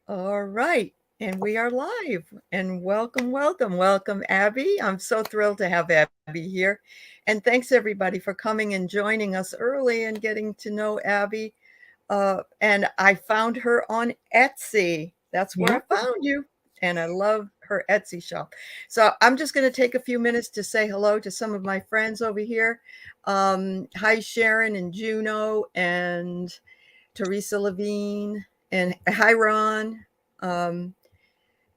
All right. And we are live. And welcome, welcome, welcome, Abby. I'm so thrilled to have Abby here. And thanks, everybody, for coming and joining us early and getting to know Abby. And I found her on Etsy. That's where Yeah. I found you. And I love her Etsy shop. So I'm just going to take a few minutes to say hello to some of my friends over here. Hi, Sharon and Juno and Teresa Levine, and hi, Ron, um,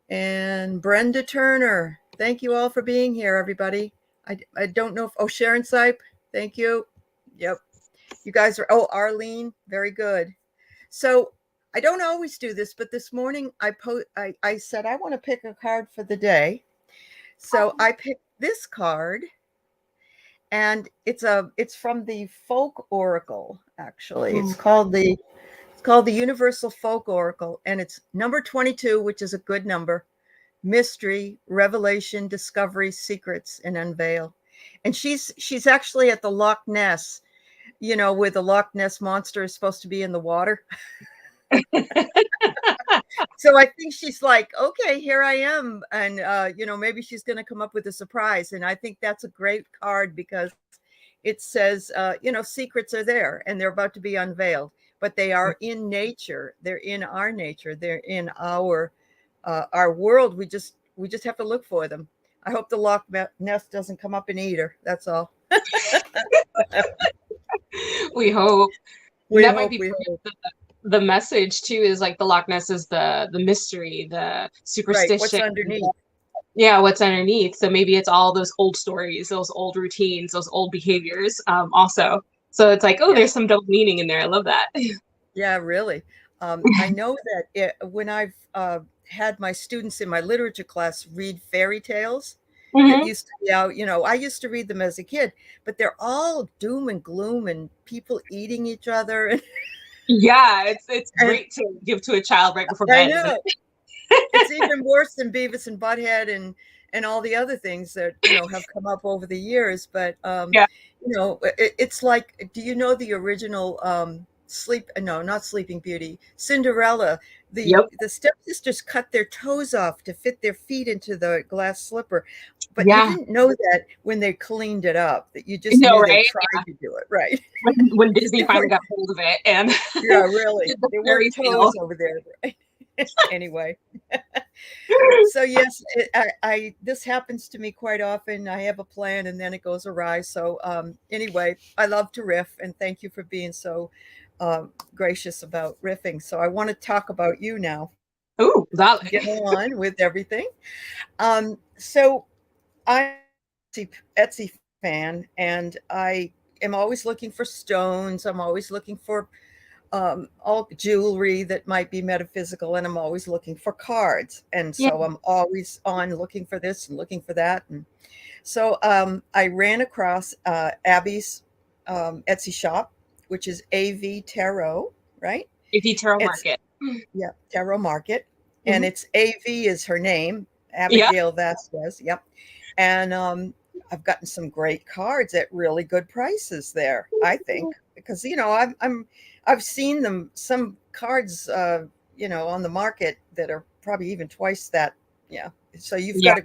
and Brenda Turner. Thank you all for being here, everybody. I don't know if, oh, Sharon Sipe, thank you. Yep. You guys are, oh, Arlene, very good. So I don't always do this, but this morning I said I want to pick a card for the day. So I picked this card, and it's from the Folk Oracle, actually. It's called the Universal Folk Oracle, and it's number 22, which is a good number. Mystery, revelation, discovery, secrets, and unveil. And she's actually at the Loch Ness, where the Loch Ness monster is supposed to be in the water. So I think she's like, okay, here I am. And, maybe she's going to come up with a surprise. And I think that's a great card because it says, secrets are there and they're about to be unveiled, but they are in nature. They're in our nature. They're in our world. We just have to look for them. I hope the Loch Ness doesn't come up and eat her. That's all. We hope. We That might hope. be We part hope. of the message too, is like the Loch Ness is the mystery, the Right. What's superstition. underneath? Yeah, what's underneath. So maybe it's all those old stories, those old routines, those old behaviors, also. So it's like, oh, Yeah. there's some double meaning in there. I love that. Yeah. Really. I know that when I've had my students in my literature class read fairy tales that Hmm. used to be out, I used to read them as a kid, but they're all doom and gloom and people eating each other. Yeah, it's And great to give to a child right before I bed, isn't know it's even worse than Beavis and Butthead and all the other things that have come up over the years. But it? it's like, do you know the original Sleep? No, not Sleeping Beauty. Cinderella. The Yep. the stepsisters cut their toes off to fit their feet into the glass slipper, but you Yeah. didn't know that when they cleaned it up. That you just No, knew they right? tried to do it right. When Disney They finally weren't, got hold of it and yeah, really. did the There weren't fairy toes tale. over there. Right? Anyway. So yes, this happens to me quite often. I have a plan and then it goes awry. So anyway, I love to riff, and thank you for being so gracious about riffing. So I want to talk about you now. Ooh, Get golly. on with everything. So I'm an Etsy fan, and I am always looking for stones. I'm always looking for all jewelry that might be metaphysical, and I'm always looking for cards. And Yeah. so I'm always on looking for this and looking for that. And so I ran across Abby's Etsy shop, which is AV Tarot, right? If Tarot It's, Market. yeah, Tarot Market. And Hmm. it's AV is her name, Yeah. Abigail Vasquez. Yep. And I've gotten some great cards at really good prices there, I think, because I've seen them some cards on the market that are probably even twice that. Yeah. So Yeah.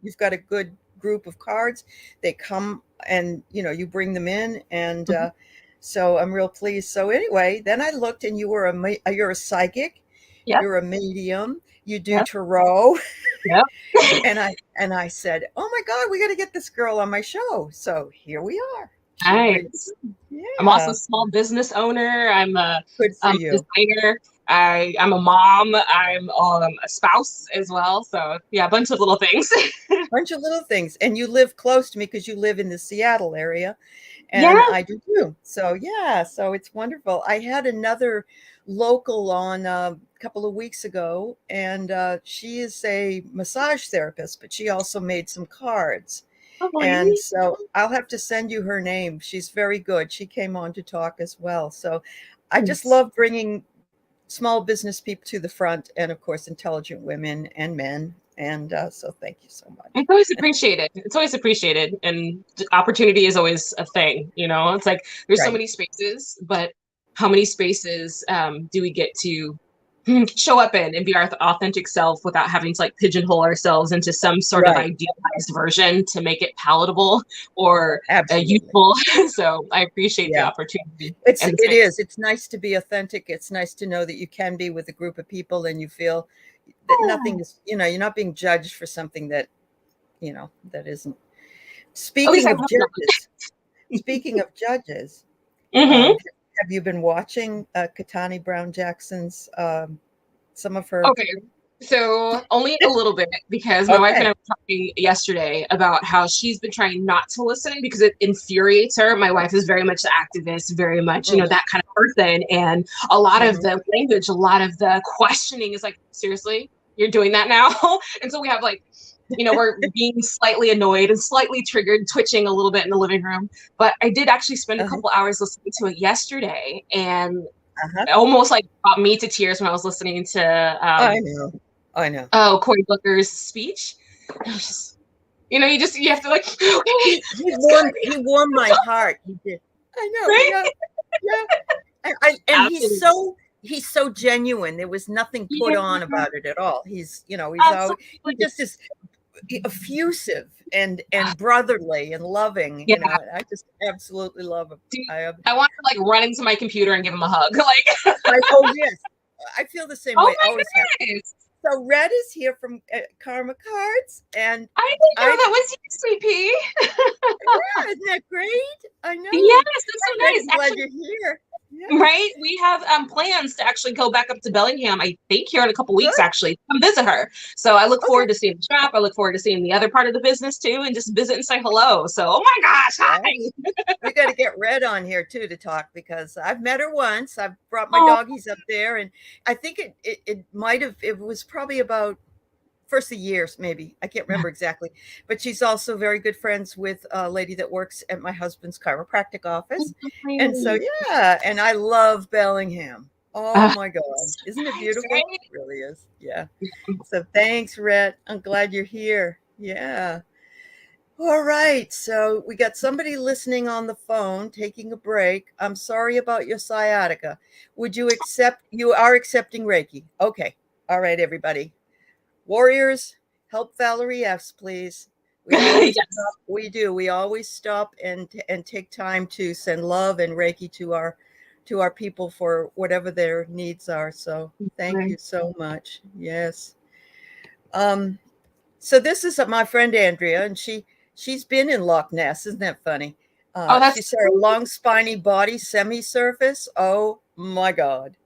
you've got a good group of cards. They come and you bring them in, and Mhm. so I'm real pleased. So anyway, then I looked, and you're a psychic, Yep. you're a medium, you do Yep. tarot. Yep. And I said, "Oh my God, we got to get this girl on my show." So here we are. She agreed to Nice. come. I'm also Yeah, a small business owner. I'm a good for you. designer. I'm a mom. I'm a spouse as well. So yeah, a bunch of little things. Bunch of little things, and you live close to me because you live in the Seattle area, Yeah. and I do too. So yeah, so it's wonderful. I had another local on a couple of weeks ago, and she is a massage therapist, but she also made some cards. Oh, And really? so I'll have to send you her name. She's very good. She came on to talk as well. So I just Nice. love bringing small business people to the front, and of course, intelligent women and men. And so thank you so much. It's always appreciated. It's always appreciated. And opportunity is always a thing, you know? It's like there's so Right. many spaces, but how many spaces do we get to show up in and be our authentic self without having to like pigeonhole ourselves into some sort of Right. idealized version to make it palatable or Absolutely. useful. So I appreciate the Yeah. opportunity and the It space. is. It's nice to be authentic. It's nice to know that you can be with a group of people and you feel that nothing is, you're not being judged for something that, that isn't. At least Speaking I of hope not. judges, Mm-hmm. have you been watching Katani Brown Jackson's some of her? Okay. So only a little bit because my wife and Okay. I were talking yesterday about how she's been trying not to listen because it infuriates her. My wife is very much an activist, very much, Mhm, that kind of person. And a lot of mhm, the language, a lot of the questioning is like, seriously, you're doing that now? And so we have like, we're being slightly annoyed and slightly triggered, twitching a little bit in the living room. But I did actually spend a uh-huh, couple hours listening to it yesterday, and uh-huh. it almost like brought me to tears when I was listening to I know. I know. Cory Booker's speech. I was just, you have to like, okay, it's He good, warmed my heart. He did. I know. right? Yeah. Yeah. And Absolutely. he's so genuine. There was nothing put Yeah, on about it at all. He's always he absolutely. just is effusive and brotherly and loving. Yeah, I just absolutely love him. dude, I I want to like run into my computer and give him a hug. Like, oh yes, I feel the same oh way. my Always have. goodness. So Red is here from Karma Cards, and I didn't know I that was you, sweet pea. yeah, isn't that great? I Yes, know. that's I'm so Red, nice. I'm glad Actually, you're here. Yeah, right? We have plans to actually go back up to Bellingham, I think, here in a couple weeks, good. actually, come visit her. So I look Okay. forward to seeing the shop. I look forward to seeing the other part of the business too, and just visit and say hello. So, oh my gosh, Yes. hi. We got to get Red on here too to talk because I've met her once. I've brought my Oh, doggies up there, and I think it might have. It was probably about first of years, maybe. I can't remember exactly. But she's also very good friends with a lady that works at my husband's chiropractic office, and so yeah. And I love Bellingham. Oh my God, isn't it nice, beautiful? right? It really is. Yeah. So thanks, Red. I'm glad you're here. Yeah. All right, so we got somebody listening on the phone, taking a break. I'm sorry about your sciatica. You are accepting Reiki. Okay. All right, everybody. Warriors, help Valerie F's, please. We always Yes. stop, we do. We always stop and take time to send love and Reiki to our people for whatever their needs are. So thank you so much. Yes. Um, so this is my friend Andrea, and she's been in Loch Ness. Isn't that funny? Oh, She that's saw a long spiny body semi-surface. Oh my God.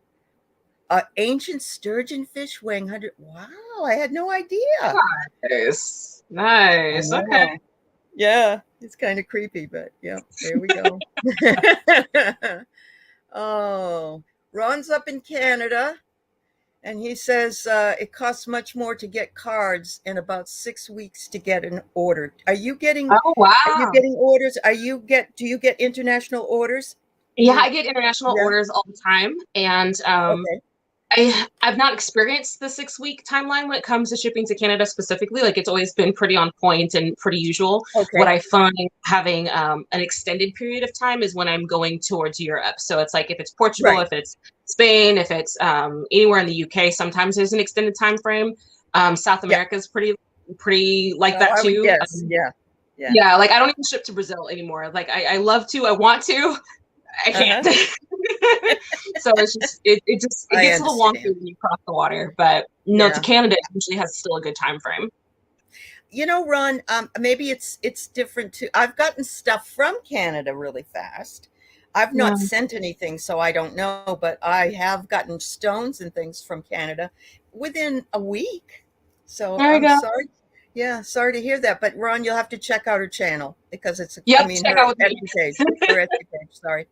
Ancient sturgeon fish weighing 100. Wow, I had no idea. nice. I Nice. Okay. know. Yeah, it's kind of creepy, but yeah, there we go. Oh, Ron's up in Canada. And he says it costs much more to get cards and about 6 weeks to get an order. Oh, Are you wow. getting orders? Do you get international orders? Yeah, You I get international Yeah. orders all the time, and Okay. I've not experienced the 6 week timeline when it comes to shipping to Canada specifically. Like it's always been pretty on point and pretty usual. What Okay. I find having an extended period of time is when I'm going towards Europe. So it's like if it's Portugal, Right. if it's Spain, if it's anywhere in the UK, sometimes there's an extended time frame. South Yeah. America is pretty like Oh, that I would too. guess. Yeah. Yeah. Yeah, like I don't even ship to Brazil anymore. Like I love to, I want to, I can't. Uh-huh. So it's just it I gets a little wonky understand. when you cross the water, but no, to Yeah. Canada it usually has still a good time frame. Ron, maybe it's different too. I've gotten stuff from Canada really fast. I've Yeah. not sent anything, so I don't know, but I have gotten stones and things from Canada within a week. So There you I'm go. sorry. Yeah, sorry to hear that. But Ron, you'll have to check out her channel because Yep, check out with me. Her Etsy page, sorry.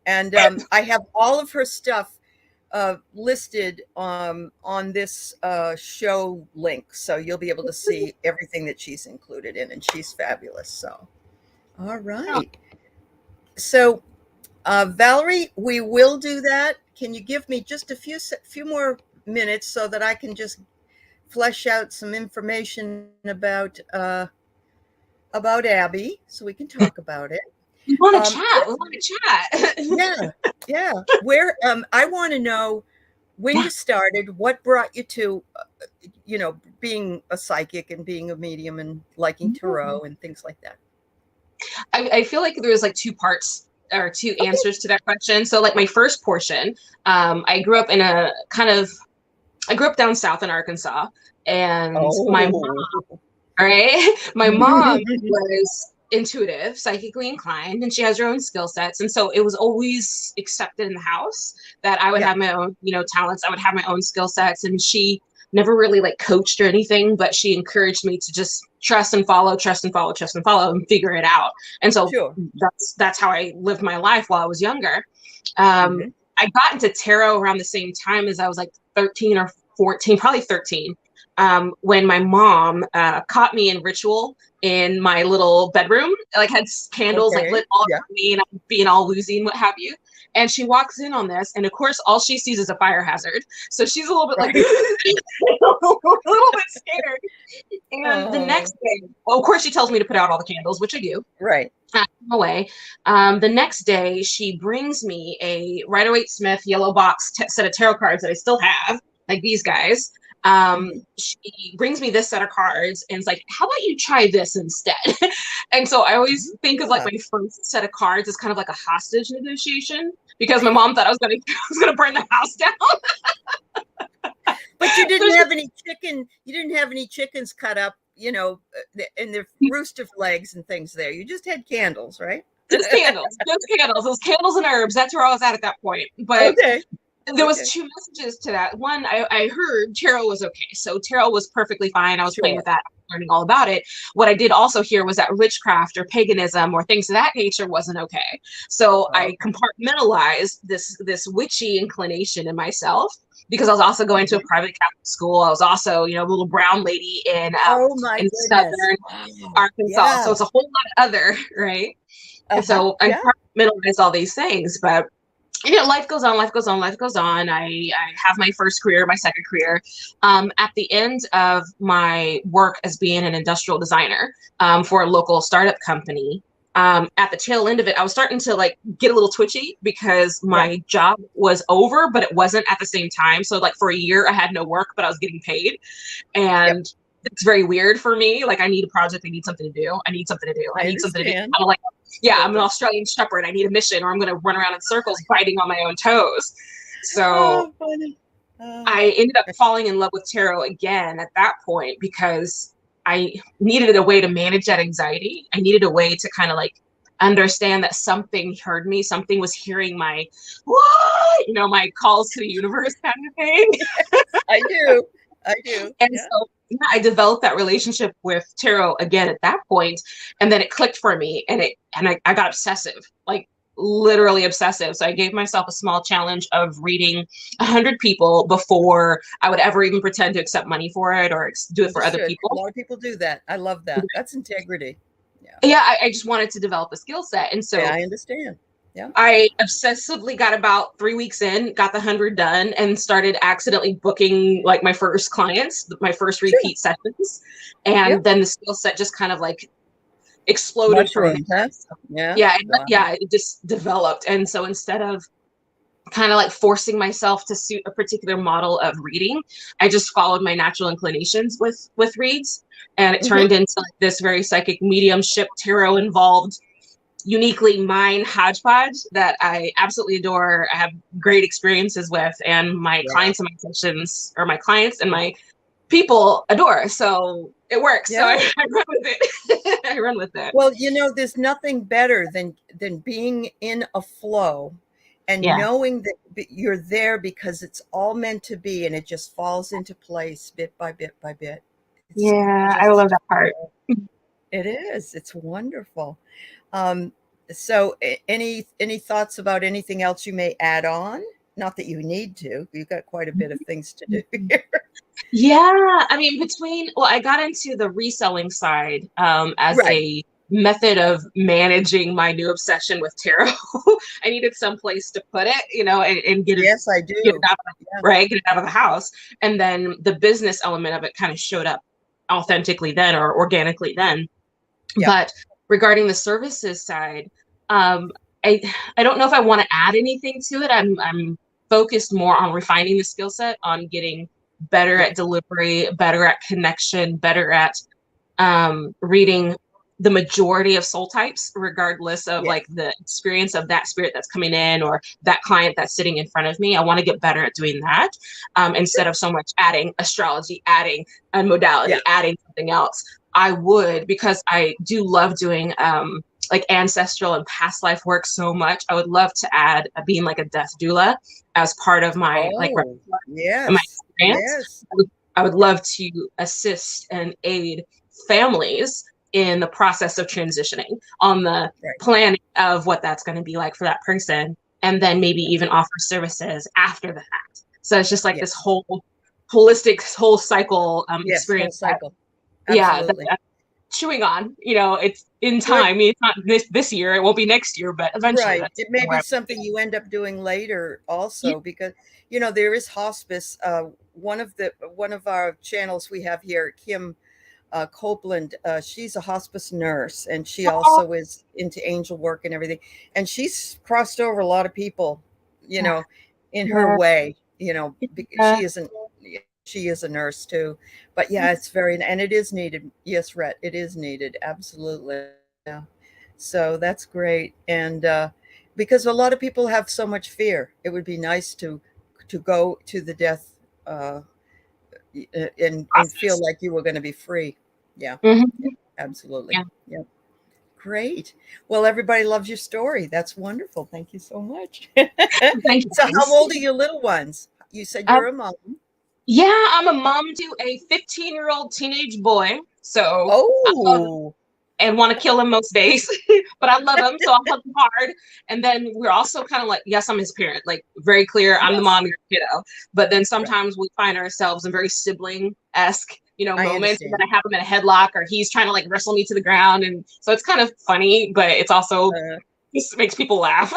And I have all of her stuff listed on this show link. So you'll be able to see everything that she's included in, and she's fabulous. So, all Oh, right. So, Valerie, we will do that. Can you give me just a few more minutes so that I can just flesh out some information about Abby so we can talk about it? we want to Um, chat. We want to chat. yeah, yeah. Where I want to know when Yeah. you started, what brought you to, being a psychic and being a medium and liking tarot and things like that? I feel like there's like two parts or two Okay. answers to that question. So like my first portion, I grew up in a kind of I grew up down south in Arkansas, and my mom, Oh. right, my mom was intuitive, psychically inclined, and she has her own skill sets, and so it was always accepted in the house that I would Yeah, have my own, talents. I would have my own skill sets, and she never really like coached or anything, but she encouraged me to just trust and follow, trust and follow, trust and follow, and figure it out. And so sure. that's how I lived my life while I was younger. Um, Mhm. I got into tarot around the same time as I was like 13 or 14, probably 13, when my mom caught me in ritual in my little bedroom, like had candles like Okay. lit all Yeah. around me and I'm being all woozy and what have you. And she walks in on this, and of course, all she sees is a fire hazard. So she's a little bit like, Right. a little bit scared. And the Oh, next day, well, of course, she tells me to put out all the candles, which I do right. away. The next day, she brings me a Rider-Waite-Smith yellow box set of tarot cards that I still have, like these guys. Mhm. She brings me this set of cards and it's like, how about you try this instead? And so I always think of like Yeah. my first set of cards as kind of like a hostage negotiation because my mom thought I was gonna I was gonna burn the house down. But you So didn't have any chickens cut up, in the rooster legs and things there. You just had candles, right? just candles, just candles, those candles and herbs. That's where I was at that point. But Okay. there was Okay. two messages to that. One, I heard tarot was okay. So tarot was perfectly fine. I was playing Sure. with that, learning all about it. What I did also hear was that witchcraft or paganism or things of that nature wasn't okay. So I Okay. compartmentalized this witchy inclination in myself because I was also going to a Mhm. private Catholic school. I was also, a little brown lady Oh my in goodness. southern Wow. Arkansas. Yeah. So it's a whole lot other, right? And Uh-huh. so I Yeah. compartmentalized all these things, but life goes on, life goes on, life goes on. I have my first career, my second career. At the end of my work as being an industrial designer for a local startup company, at the tail end of it, I was starting to like get a little twitchy because Yeah. my job was over, but it wasn't at the same time. So like for a year, I had no work, but I was getting paid, Yep. and it's very weird for me. Like I need a project, I need something to do, I need something to do, I I need something to do. understand. I'm like, yeah, I'm an Absolutely. Australian Shepherd. I need a mission, or I'm going to run around in circles biting on my own toes. So Oh, funny. Oh. I ended up falling in love with tarot again at that point because I needed a way to manage that anxiety. I needed a way to kind of like understand that something heard me, something was hearing my what, my calls to the universe kind of thing. I do. I do. And Yeah. so yeah, I developed that relationship with tarot again at that point, and then it clicked for me, and I got obsessive, like literally obsessive. So I gave myself a small challenge of reading 100 people before I would ever even pretend to accept money for it or do it for other Understood. A people. lot of people do that. I love that. That's integrity. Yeah. Yeah, I just wanted to develop a skill set, and Yeah, so I understand. Yeah. I obsessively got about 3 weeks in, got the 100 done, and started accidentally booking like my first clients, my first Sure. repeat sessions. And Yep. then the skill set just kind of like exploded from Mushrooms, there. huh? So, Yeah. yeah, Wow. yeah, it just developed. And so instead of kind of like forcing myself to suit a particular model of reading, I just followed my natural inclinations with reads, and it Mhm. turned into like this very psychic mediumship tarot involved uniquely mine hodgepodge that I absolutely adore. I have great experiences with, and my Yeah. clients and my sessions, or my clients and my people adore. So it works. So Yeah. I run with it. I run with it. Well, there's nothing better than being in a flow and Yeah. knowing that you're there because it's all meant to be and it just falls into place bit by bit by bit. It's Yeah, I love just that part. it is. It's wonderful. Um, so any thoughts about anything else you may add on? Not that you need to. You've got quite a bit of things to do here. Yeah, I mean, I got into the reselling side as Right. a method of managing my new obsession with tarot. I needed some place to put it, and Yes, I get it do. out, Yeah. right, get it out of the house. And then the business element of it kind of showed up authentically then, or organically then. Yeah. But regarding the services side, um, I I don't know if I want to add anything to it. I'm focused more on refining the skill set, on getting better at delivery, better at connection, better at reading the majority of soul types, regardless of like the experience of that spirit that's coming in or that client that's sitting in front of me. I want to get better at doing that instead of so much adding astrology, adding a modality, adding something else. I would, because I do love doing like ancestral and past life work so much. I would love to add being like a death doula as part of my like and my experience. I would love to assist and aid families in the process of transitioning, on the planning of what that's going to be like for that person, and then maybe even offer services after the fact. So it's just like this whole holistic whole cycle experience. Whole cycle. That I'm chewing on. You know, it's in time. I mean, it's not this year. It won't be next year, but eventually. Right. It may be something you end up doing later also, because, you know, there is hospice. One of our channels we have here, Kim Copeland, she's a hospice nurse, and she also is into angel work and everything. And she's crossed over a lot of people, you know, in her way, you know, because she is a nurse too. But yeah, it's and it is needed. Yes, Rhett, it is needed. Absolutely. Yeah. So that's great. And because a lot of people have so much fear, it would be nice to go to the death and feel like you were going to be free. Yeah, absolutely. Yeah. Great. Well, everybody loves your story. That's wonderful. Thank you so much. Thank you. So how old are your little ones? You said you're a mom. Yeah, I'm a mom to a 15-year-old teenage boy. So and want to kill him most days, but I love him, so I'll hug him hard. And then we're also kind of like, yes, I'm his parent, like very clear. I'm the mom, you're the kiddo. But then sometimes we find ourselves in very sibling-esque, you know, moments. And then I have him in a headlock, or he's trying to like wrestle me to the ground, and so it's kind of funny, but it's also just makes people laugh.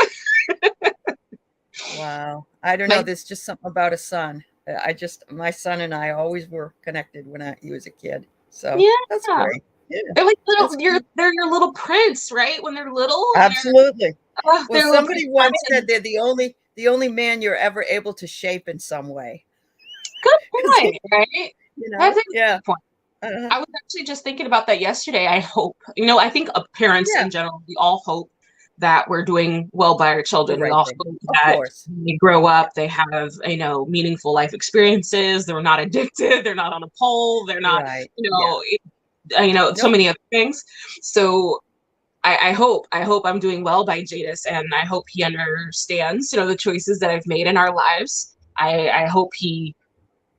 Wow, I don't know. There's just something about a son. My son and I always were connected when he was a kid. So that's great. Yeah. They're like they're your little prince, right? When they're little. Absolutely. Well, somebody once said they're the only man you're ever able to shape in some way. Good point, right? You know? That's a good point. I was actually just thinking about that yesterday. I hope, you know, I think parents in general, we all hope that we're doing well by our children. We all hope that when they grow up, they have, you know, meaningful life experiences. They're not addicted. They're not on a pole. They're not, you know, so many other things. So I hope I'm doing well by Jadis, and I hope he understands, you know, the choices that I've made in our lives. I hope he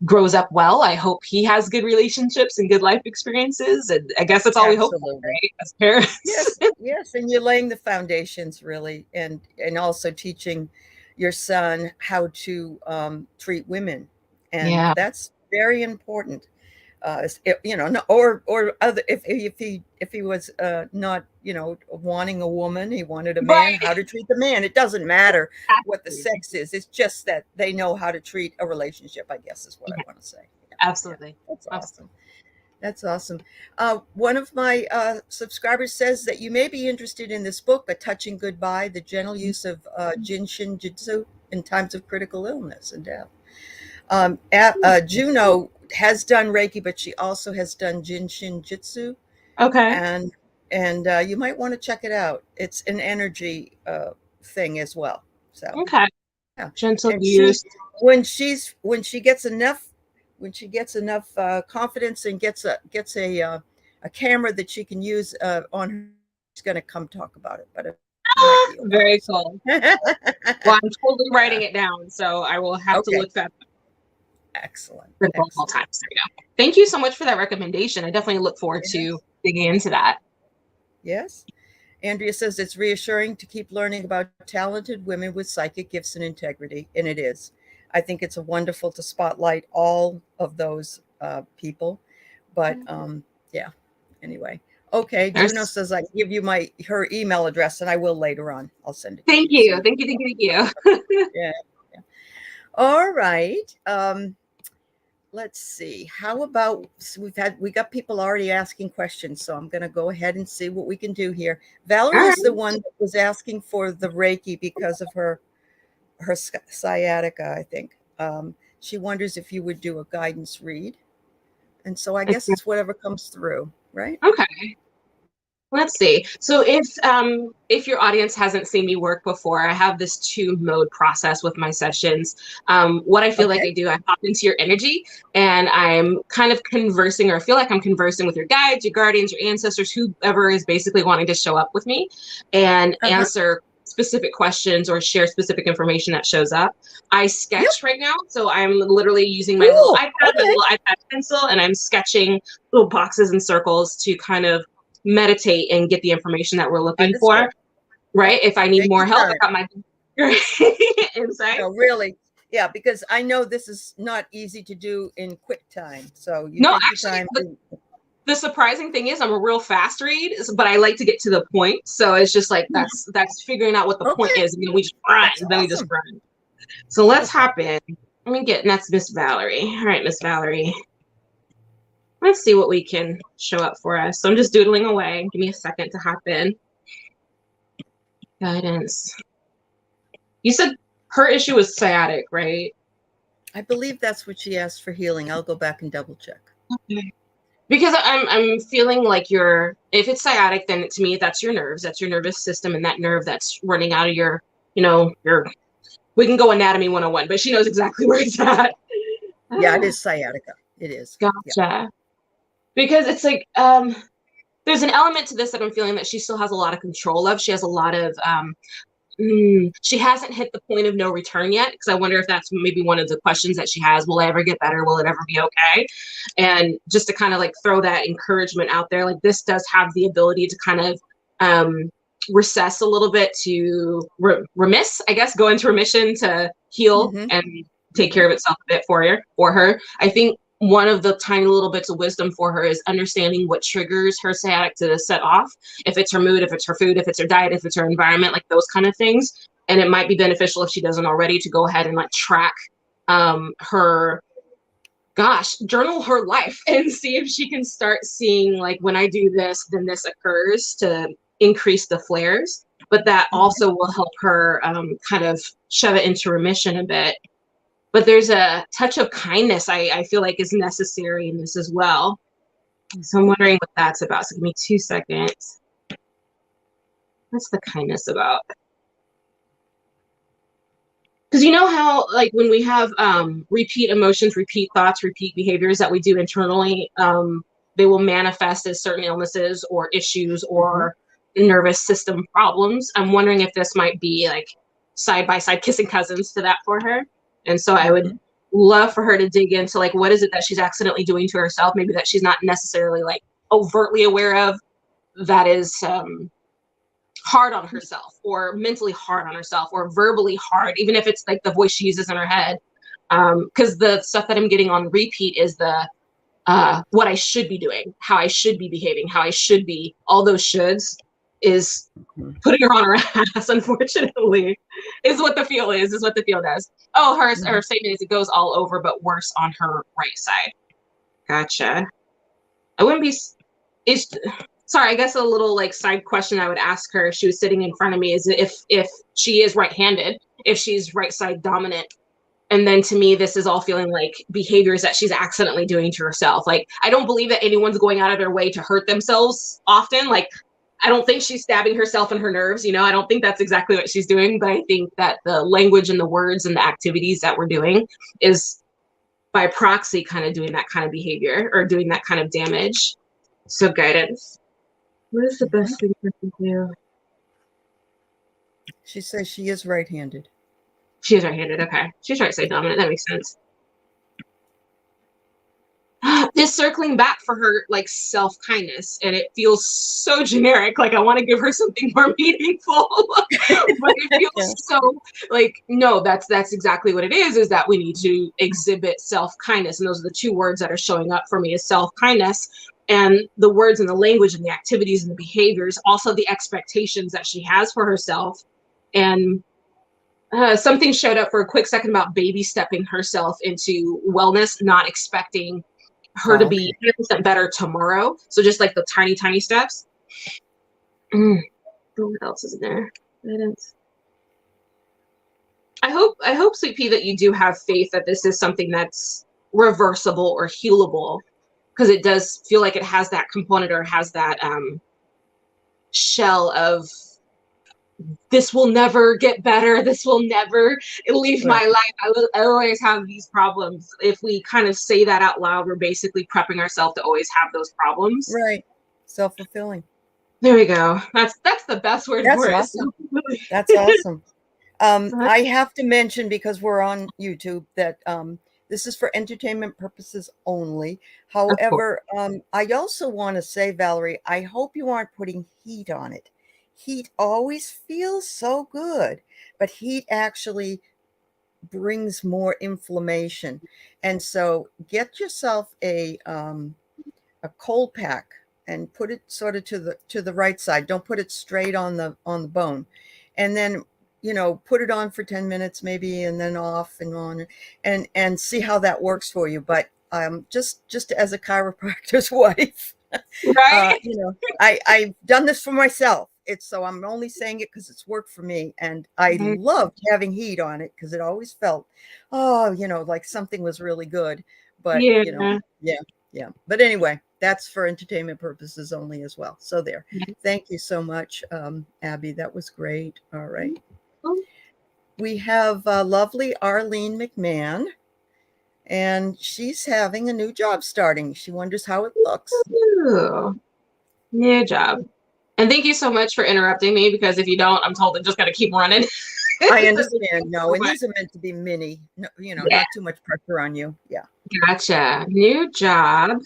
grows up well. I hope he has good relationships and good life experiences. And I guess that's all we hope for, right? As parents. Yes. And you're laying the foundations really, and also teaching your son how to treat women. And that's very important. You know, or other, if he was not, you know, wanting a woman, he wanted a man, how to treat the man. It doesn't matter what the sex is. It's just that they know how to treat a relationship, I guess is what I want to say. Absolutely. That's awesome. That's awesome. One of my subscribers says that you may be interested in this book, A Touching Goodbye, the gentle use of Jinshin Jitsu in times of critical illness and death. Juno has done Reiki, but she also has done Jinshin Jitsu. Okay. And you might want to check it out. It's an energy thing as well. So gentle use. When she gets enough confidence and gets a camera that she can use on her, she's going to come talk about it. But very cool. Well, I'm totally writing it down, so I will have to look that up. Excellent. Multiple times. There we go. Thank you so much for that recommendation. I definitely look forward to digging into that. Yes. Andrea says it's reassuring to keep learning about talented women with psychic gifts and integrity, and it is. I think it's wonderful to spotlight all of those people. But anyway. Okay, Juno says I give you her email address, and I will later on. I'll send it. Thank you. Thank you. Yeah. All right. Let's see. How about we got people already asking questions, so I'm going to go ahead and see what we can do here. Valerie is the one that was asking for the Reiki because of her her sciatica, I think. She wonders if you would do a guidance read. And so I guess it's whatever comes through, right? Okay. Let's see. So if your audience hasn't seen me work before, I have this 2-mode process with my sessions. What I feel like Okay. I do, I hop into your energy and I'm kind of conversing, or I feel like I'm conversing with your guides, your guardians, your ancestors, whoever is basically wanting to show up with me and Uh-huh. answer specific questions or share specific information that shows up. I Yep. sketch right now. So I'm literally using my little Cool. iPad, my Okay. little iPad pencil, and I'm sketching little boxes and circles to kind of meditate and get the information that we're looking for, Understood. right? Yep. If I need Take more your help, I time. got my insight. No, really. Yeah, because I know this is not easy to do in quick time. So you No, take your actually, time. the surprising thing is I'm a real fast read, but I like to get to the point. So it's just like that's figuring out what the point Okay. is, and then we just run, That's then we just awesome. run. So let's hop in. Let me get, and that's Miss Valerie. All right, Miss Valerie. Let's see what we can show up for us. So I'm just doodling away. Give me a second to hop in. Guidance. You said her issue was sciatic, right? I believe that's what she asked for healing. I'll go back and double check. Okay. Because I'm feeling like if it's sciatic, then to me that's your nerves, that's your nervous system, and that nerve that's running out of your, we can go anatomy 101, but she knows exactly where it's at. Yeah, it is sciatica. It is. Gotcha. Yeah. Because it's like there's an element to this that I'm feeling that she still has a lot of control of. She has a lot of she hasn't hit the point of no return yet, because I wonder if that's maybe one of the questions that she has. Will I ever get better? Will it ever be okay? And just to kind of like throw that encouragement out there, like this does have the ability to kind of recess a little bit, to remiss, I guess, go into remission, to heal Mm-hmm. and take care of itself a bit for her. I think one of the tiny little bits of wisdom for her is understanding what triggers her sciatic to set off. If it's her mood, if it's her food, if it's her diet, if it's her environment, like those kind of things. And it might be beneficial, if she doesn't already, to go ahead and like track her, journal her life and see if she can start seeing, like, when I do this, then this occurs, to increase the flares. But that also will help her kind of shove it into remission a bit. But there's a touch of kindness I feel like is necessary in this as well. So I'm wondering what that's about. So give me 2 seconds. What's the kindness about? Because you know how, like, when we have repeat emotions, repeat thoughts, repeat behaviors that we do internally, they will manifest as certain illnesses or issues or nervous system problems. I'm wondering if this might be like side by side kissing cousins to that for her. And so I would love for her to dig into, like, what is it that she's accidentally doing to herself, maybe that she's not necessarily like overtly aware of, that is hard on herself, or mentally hard on herself, or verbally hard, even if it's like the voice she uses in her head. Because the stuff that I'm getting on repeat is the what I should be doing, how I should be behaving, how I should be, all those shoulds is putting her on her ass, unfortunately, is what the feel does. Oh, her statement is, it goes all over, but worse on her right side. Gotcha. I wouldn't be, sorry, I guess a little like side question I would ask her if she was sitting in front of me is if she is right-handed, if she's right side dominant. And then to me, this is all feeling like behaviors that she's accidentally doing to herself. Like, I don't believe that anyone's going out of their way to hurt themselves often. Like, I don't think she's stabbing herself in her nerves. I don't think that's exactly what she's doing. But I think that the language and the words and the activities that we're doing is by proxy kind of doing that kind of behavior, or doing that kind of damage. So guidance. What is the best thing for her to do? She says she is right-handed. She is right-handed. Okay. She's right side dominant. That makes sense. This circling back for her, like, self-kindness, and it feels so generic. Like, I want to give her something more meaningful, but it feels so like, no, that's exactly what it is that we need to exhibit self-kindness. And those are the 2 words that are showing up for me, is self-kindness. And the words and the language and the activities and the behaviors, also the expectations that she has for herself. And something showed up for a quick second about baby stepping herself into wellness, not expecting her to be 100% better tomorrow. So just like the tiny, tiny steps. What else is in there? I hope, Sweet Pea, that you do have faith that this is something that's reversible or healable, because it does feel like it has that component, or has that shell of, this will never get better. This will never leave my Right. life. I will always have these problems. If we kind of say that out loud, we're basically prepping ourselves to always have those problems. Right. Self-fulfilling. There we go. That's the best word That's for it. awesome. That's awesome. I have to mention, because we're on YouTube, that this is for entertainment purposes only. Of course. However, I also want to say, Valerie, I hope you aren't putting heat on it. Heat always feels so good, but heat actually brings more inflammation. And so get yourself a cold pack and put it sort of to the right side. Don't put it straight on the bone. And then, put it on for 10 minutes maybe, and then off and on, and see how that works for you. But just as a chiropractor's wife, Right? I've done this for myself. So I'm only saying it because it's worked for me, and I Mhm. loved having heat on it because it always felt, oh, like something was really good. But Yeah. yeah, yeah. But anyway, that's for entertainment purposes only as well. So there. Thank you so much, Abby. That was great. All right. We have lovely Arlene McMahon, and she's having a new job starting. She wonders how it looks. Ooh, new job. And thank you so much for interrupting me, because if you don't, I'm told I'm just gonna keep running. I understand. No, and these are meant to be mini, no, Yeah, not too much pressure on you. Yeah. gotcha. New job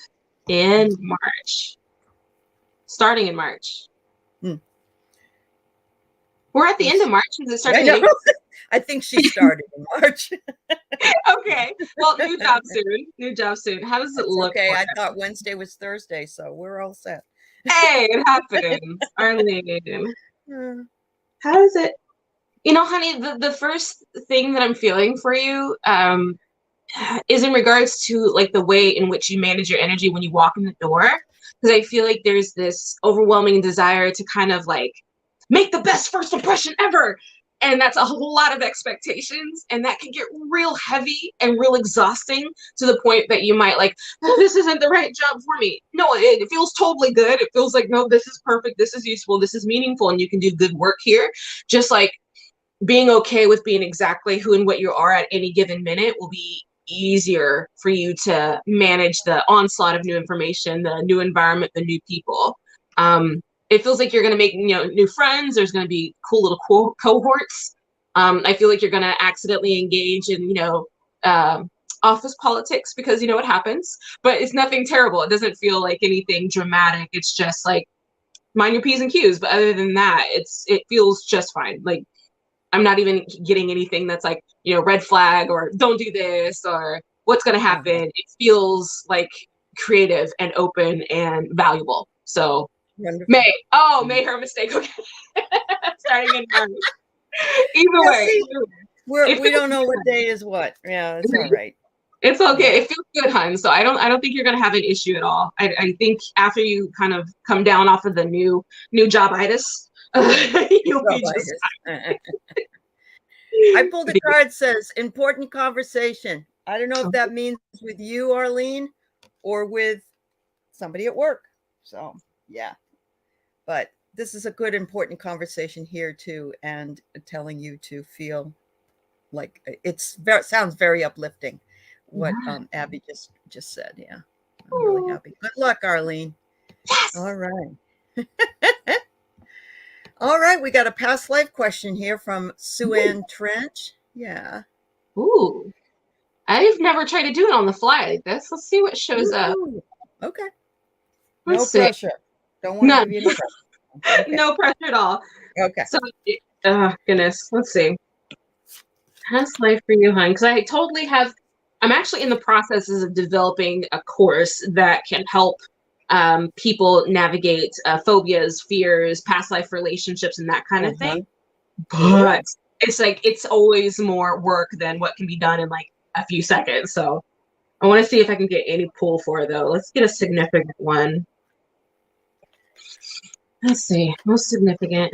in March. Starting in March. Hmm. We're at the end of March. Is it I starting in know. April? I think she started in March. Okay. Well, new job soon. New job soon. How does it That's look okay. for I you? thought Wednesday was Thursday, so we're all set. Hey, it happens. Arlene. Hmm. How does it? Honey, the first thing that I'm feeling for you is in regards to like the way in which you manage your energy when you walk in the door. Because I feel like there's this overwhelming desire to kind of like make the best first impression ever. And that's a whole lot of expectations. And that can get real heavy and real exhausting, to the point that you might like, oh, this isn't the right job for me. No, it feels totally good. It feels like, no, this is perfect. This is useful. This is meaningful. And you can do good work here. Just like being okay with being exactly who and what you are at any given minute will be easier for you to manage the onslaught of new information, the new environment, the new people. It feels like you're going to make new friends. There's going to be cool little cohorts. I feel like you're going to accidentally engage in office politics, because you know what happens, but it's nothing terrible. It doesn't feel like anything dramatic. It's just like mind your p's and q's. But other than that, it feels just fine. Like I'm not even getting anything that's like, red flag or don't do this or what's going to Uh-huh. happen. It feels like creative and open and valuable. So Wonderful. May her mistake. Okay. Starting in March. Either Yeah, way, see, it we feels don't know what day is what. Yeah, it's all right. it's Yeah. okay. It feels good, hun. So I don't think you're gonna have an issue at all. I think after you kind of come down off of the new jobitis, you'll So be just I pulled a fine. card, says important conversation. I don't know if that means with you, Arlene, or with somebody at work. So, yeah. But this is a good, important conversation here, too, and telling you to feel like sounds very uplifting what Yeah. Abby just said. Yeah. I'm really happy. Good luck, Arlene. Yes. All right. All right, we got a past life question here from Sue Ann Trench. Yeah. Ooh. I've never tried to do it on the fly like this. Let's see what shows up. Ooh, okay. No Let's see. pressure. Don't want to None. give you any pressure. Okay. No pressure at all. Okay. So, oh, goodness. Let's see. Past life for you, hon. Because I totally have, I'm actually in the processes of developing a course that can help people navigate phobias, fears, past life relationships, and that kind of Uh-huh. thing. Cool. But it's like, it's always more work than what can be done in like a few seconds. So I want to see if I can get any pull for it, though. Let's get a significant one. Let's see. Most significant.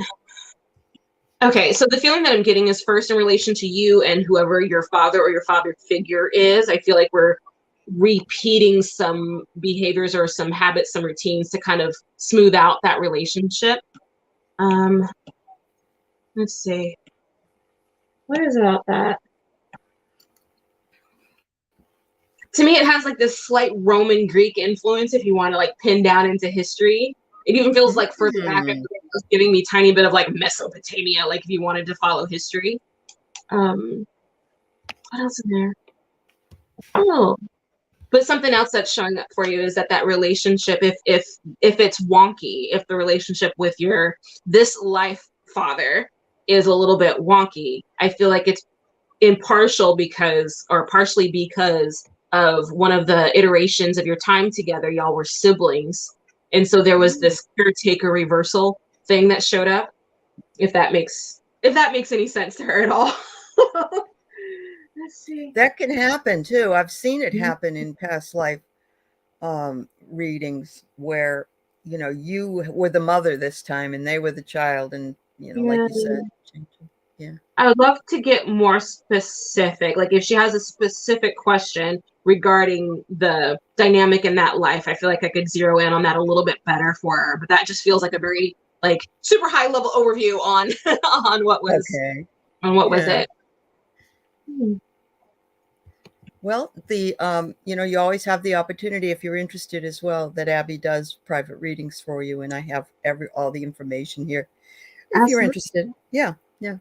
Okay, so the feeling that I'm getting is first in relation to you and whoever your father or your father figure is. I feel like we're repeating some behaviors or some habits, some routines to kind of smooth out that relationship. Um, let's see. What is about that? To me, it has like this slight Roman Greek influence if you want to like pin down into history. It even feels like further back, it was giving me tiny bit of like Mesopotamia, like if you wanted to follow history. What else in there? Oh, but something else that's showing up for you is that that relationship, if it's wonky, if the relationship with your this life father is a little bit wonky, I feel like it's impartial because, or partially because of one of the iterations of your time together. Y'all were siblings, and so there was this caretaker reversal thing that showed up. If that makes any sense to her at all. Let's see. That can happen too. I've seen it happen in past life readings where, you know, you were the mother this time and they were the child, and, you know, like Yeah. you said. Yeah. I would love to get more specific. Like if she has a specific question regarding the dynamic in that life, I feel like I could zero in on that a little bit better for her. But that just feels like a very like super high level overview on on what was Okay. on what was Yeah. it. Well, you know, you always have the opportunity, if you're interested as well, that Abby does private readings for you, and I have all the information here if you're Absolutely. interested. Yeah, yeah.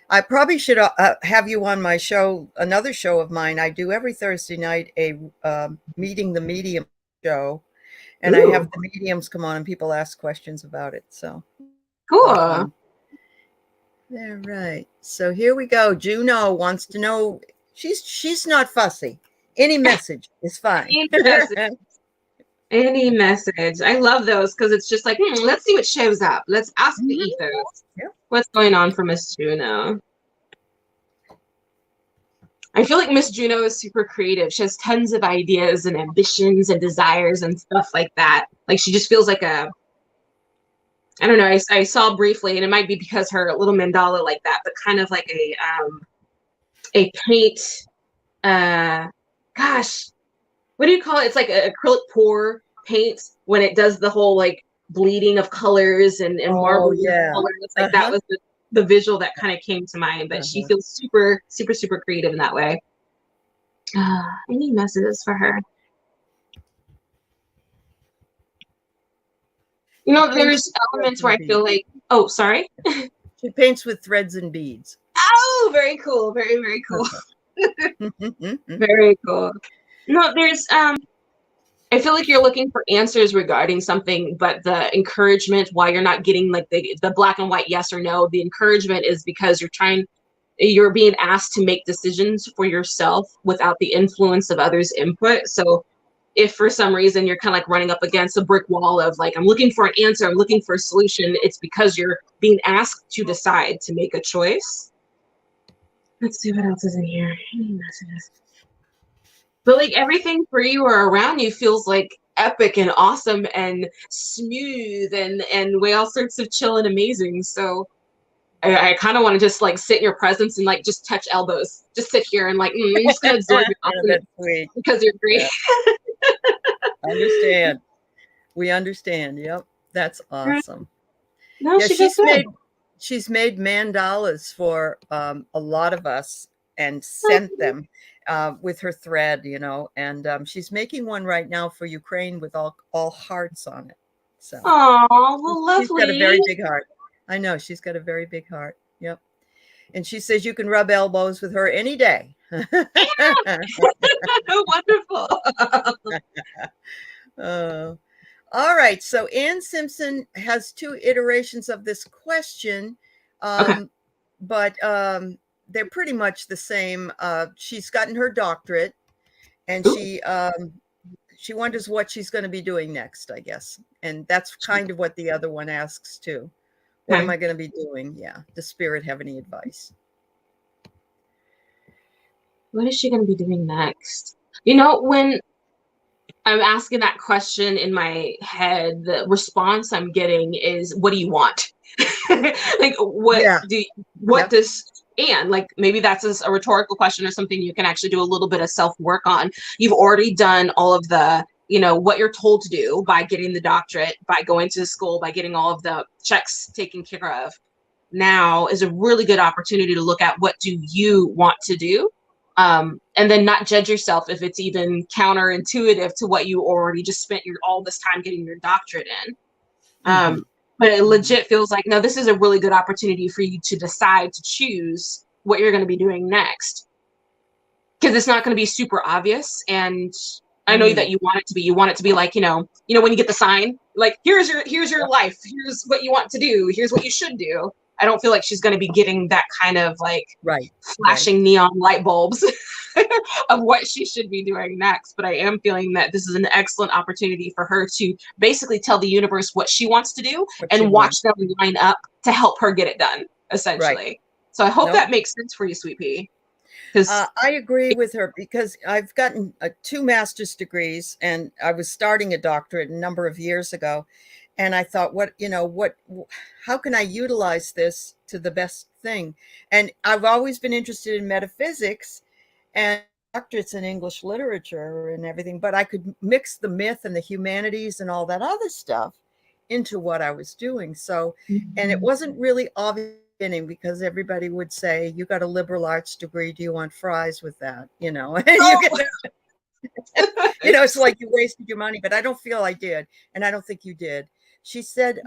I probably should have you on my show, another show of mine. I do every Thursday night a meeting the medium show, and I have Ooh, the mediums come on and people ask questions about it. So a lot of cool. fun. Yeah, right. So here we go. Juno wants to know. She's not fussy. Any message is fine. Any message. Any message. I love those because it's just like, let's see what shows up. Let's ask the Mhm. ethos. Yep. What's going on for Miss Juno? I feel like Miss Juno is super creative. She has tons of ideas and ambitions and desires and stuff like that. Like she just feels like a, I don't know. I saw briefly, and it might be because her little mandala like that, but kind of like a paint. Uh, gosh, what do you call it? It's like an acrylic pour paint when it does the whole like bleeding of colors and Oh marbling of yeah. colors. Like that Uh-huh. was the visual that kind of came to mind. But she Uh-huh. feels super, super, super creative in that way. Any messages for her? You She know, paints there's with threads elements where and I feel beads. like, oh, sorry. She paints with threads and beads. Oh, very cool. Very, very cool. Very cool. No, there's I feel like you're looking for answers regarding something, but the encouragement, why you're not getting like the black and white yes or no, the encouragement is because you're being asked to make decisions for yourself without the influence of others' input. So if for some reason you're kind of like running up against a brick wall of like, I'm looking for an answer, I'm looking for a solution, it's because you're being asked to decide to make a choice. Let's see what else is in here. Any messages? But like everything for you or around you feels like epic and awesome and smooth and way all sorts of chill and amazing. So I kind of want to just like sit in your presence and like just touch elbows, just sit here and like I'm just gonna absorb your Oh, awesomeness that's sweet. because you're great. Yeah. Understand. We understand. Yep. That's awesome. No, Yeah, she does good. she's made mandalas for a lot of us and Oh, sent them with her thread, you know, and she's making one right now for Ukraine with all hearts on it. So well, she's got a lovely. very big heart. I know she's got a very big heart. Yep. And she says you can rub elbows with her any day. Wonderful. uh, all right. So Ann Simpson has two iterations of this question, Okay. but they're pretty much the same. She's gotten her doctorate, and Ooh. she wonders what she's going to be doing next, I guess. And that's kind of what the other one asks too. What am Okay. I going to be doing? Yeah. Does Spirit have any advice? What is she going to be doing next? You know, when I'm asking that question in my head, the response I'm getting is, what do you want? Like, Yeah. what Yep. does, and like, maybe that's a rhetorical question or something you can actually do a little bit of self work on. You've already done all of the, what you're told to do by getting the doctorate, by going to school, by getting all of the checks taken care of. Now is a really good opportunity to look at what do you want to do, and then not judge yourself if it's even counterintuitive to what you already just spent all this time getting your doctorate in. Mm-hmm. But it Mm-hmm. legit feels like, no, this is a really good opportunity for you to decide to choose what you're going to be doing next, because it's not going to be super obvious. And I know that Mm. you want it to be. You want it to be like, when you get the sign, like, here's your life. Here's what you want to do. Here's what you should do. I don't feel like she's going to be getting that kind of like Right. Right. flashing neon light bulbs of what she should be doing next. But I am feeling that this is an excellent opportunity for her to basically tell the universe what she wants to do What you and want. watch them line up to help her get it done, Right. essentially. So I hope Nope. that makes sense for you, Sweet Pea. Because I agree with her because I've gotten 2 master's degrees, and I was starting a doctorate a number of years ago. And I thought, how can I utilize this to the best thing? And I've always been interested in metaphysics and doctorates in English literature and everything, but I could mix the myth and the humanities and all that other stuff into what I was doing. So, and it wasn't really obvious because everybody would say, "You got a liberal arts degree. Do you want fries with that?" And it's like you wasted your money. But I don't feel I did, and I don't think you did. She said,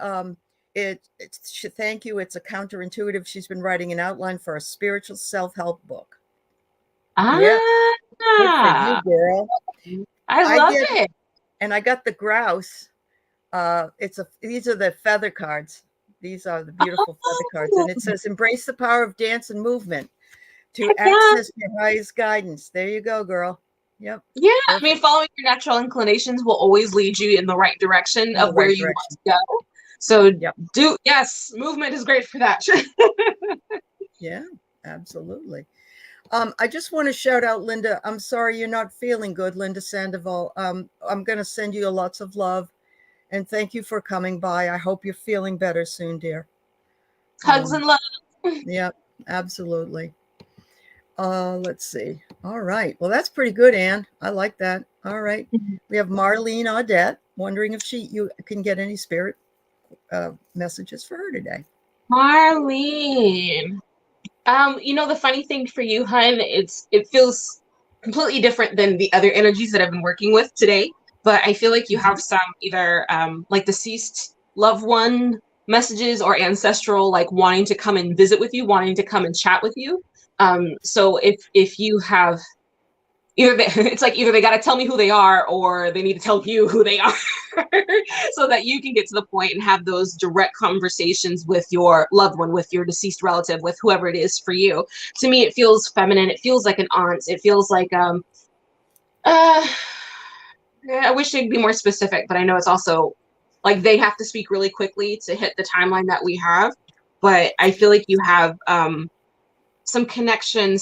thank you. It's a counterintuitive. She's been writing an outline for a spiritual self-help book. Yeah, good for you, ah, girl. I I love get, it. and I got the grouse. These are the feather cards. These are the beautiful feather cards, and Oh, it says, "Embrace the power of dance and movement to heck yeah. access your highest guidance." There you go, girl. Yep, Yeah, I mean, perfect. following your natural inclinations will always lead you in the right direction In the of where right you want direction. to go. So Yep. yes, movement is great for that. Yeah, absolutely. I just want to shout out Linda. I'm sorry you're not feeling good, Linda Sandoval. I'm going to send you lots of love and thank you for coming by. I hope you're feeling better soon, dear. Hugs Um, and love. yeah, absolutely. Let's see. All right. Well, that's pretty good, Anne. I like that. All right. We have Marlene Audette wondering if you can get any spirit messages for her today. Marlene. The funny thing for you, hun, it feels completely different than the other energies that I've been working with today. But I feel like you Mhm. have some either like deceased loved one messages or ancestral, like wanting to come and visit with you, wanting to come and chat with you. So if you have it's like either they got to tell me who they are or they need to tell you who they are so that you can get to the point and have those direct conversations with your loved one, with your deceased relative, with whoever it is for you. To me, it feels feminine. It feels like an aunt. It feels like uh I wish they'd be more specific, but I know it's also like they have to speak really quickly to hit the timeline that we have. But I feel like you have some connection,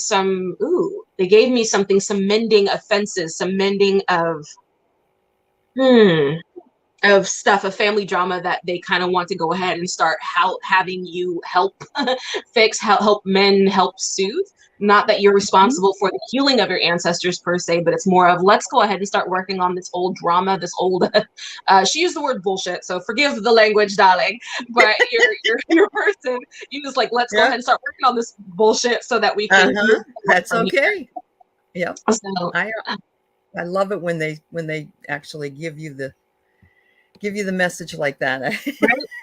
they gave me something, some mending of fences, some mending of stuff, of family drama that they kind of want to go ahead and start having you help fix, help mend, help soothe. Not that you're Mhm. responsible for the healing of your ancestors per se, but it's more of let's go ahead and start working on this old drama, this old. She used the word bullshit, so forgive the language, darling. But your person, you just like let's go Yeah. ahead and start working on this bullshit so that we can move Uh-huh. forward That's from here. okay. Yep. So I I love it when they actually give you the message like that. right?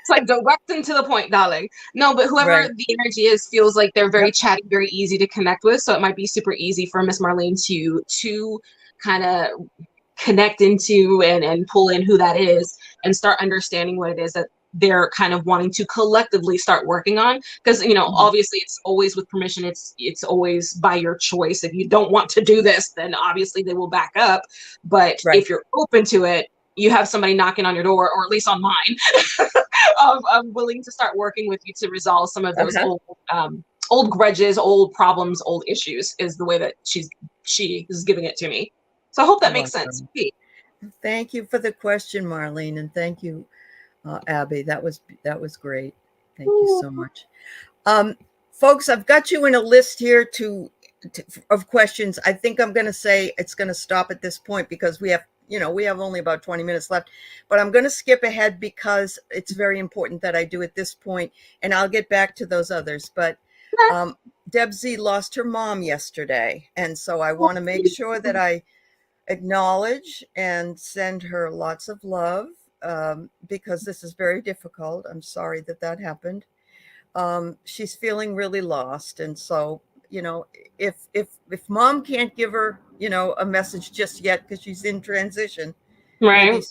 It's like direct and to the point, darling. No, but whoever Right. the energy is feels like they're very Yep. chatty, very easy to connect with. So it might be super easy for Miss Marlene to kind of connect into and pull in who that is and start understanding what it is that they're kind of wanting to collectively start working on. Because Mhm. obviously it's always with permission, it's always by your choice. If you don't want to do this, then obviously they will back up. But Right. if you're open to it, you have somebody knocking on your door, or at least on mine, of willing to start working with you to resolve some of those Uh-huh. old grudges, old problems, old issues. Is the way that she is giving it to me. So I hope that makes sense. Awesome. Thank you for the question, Marlene, and thank you, Abby. That was great. Thank you so much. Folks, I've got you in a list here of questions. I think I'm going to say it's going to stop at this point because we have only about 20 minutes left, but I'm going to skip ahead because it's very important that I do at this point, and I'll get back to those others. But Deb Z lost her mom yesterday, and so I want to make sure that I acknowledge and send her lots of love, because this is very difficult. I'm sorry that happened. She's feeling really lost, and so if mom can't give her a message just yet because she's in transition, Right.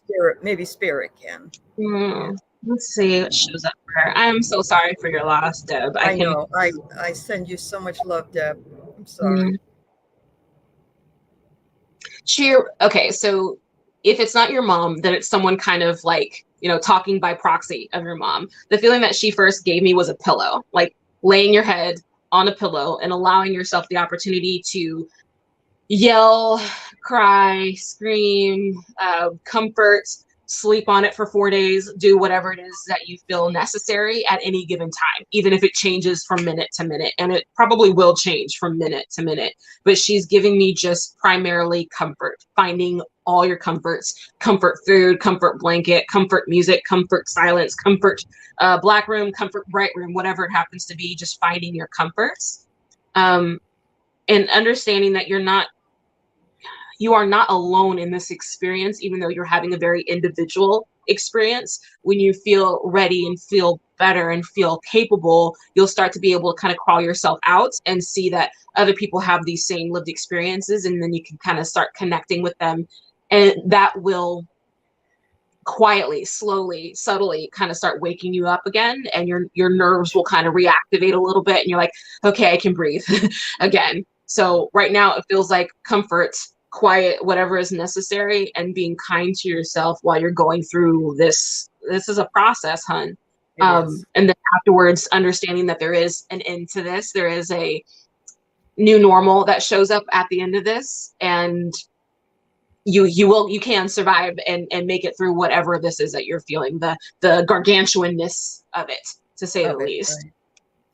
maybe spirit can. Yeah. Let's see what shows up for her. I'm so sorry for your loss, Deb. I know. I send you so much love, Deb. I'm sorry. Okay, so if it's not your mom, then it's someone kind of like, talking by proxy of your mom. The feeling that she first gave me was a pillow, like laying your head on a pillow and allowing yourself the opportunity to yell, cry, scream, comfort, sleep on it for 4 days, do whatever it is that you feel necessary at any given time, even if it changes from minute to minute. And it probably will change from minute to minute. But she's giving me just primarily comfort, finding all your comforts: comfort food, comfort blanket, comfort music, comfort silence, comfort black room, comfort bright room, whatever it happens to be, just finding your comforts. And understanding that you are not alone in this experience, even though you're having a very individual experience. When you feel ready and feel better and feel capable, you'll start to be able to kind of crawl yourself out and see that other people have these same lived experiences, and then you can kind of start connecting with them, and that will quietly, slowly, subtly kind of start waking you up again, and your nerves will kind of reactivate a little bit, and you're like, okay, I can breathe again. So right now it feels like comfort, quiet, whatever is necessary, and being kind to yourself while you're going through this. This is a process, hun. And then afterwards, understanding that there is an end to this. There is a new normal that shows up at the end of this, and you can survive and make it through whatever this is that you're feeling, the gargantuanness of it, to say the least.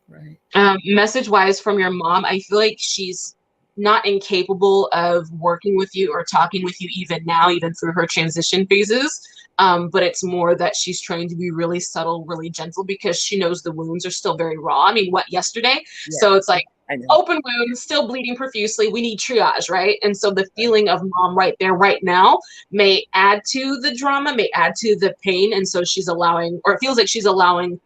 Right. Message wise from your mom, I feel like she's not incapable of working with you or talking with you even now, even through her transition phases. But it's more that she's trying to be really subtle, really gentle, because she knows the wounds are still very raw. I mean, yesterday? Yeah. So it's like open wounds, still bleeding profusely. We need triage, right? And so the feeling of mom right there, right now, may add to the drama, may add to the pain. And so she's allowing, or it feels like she's allowing,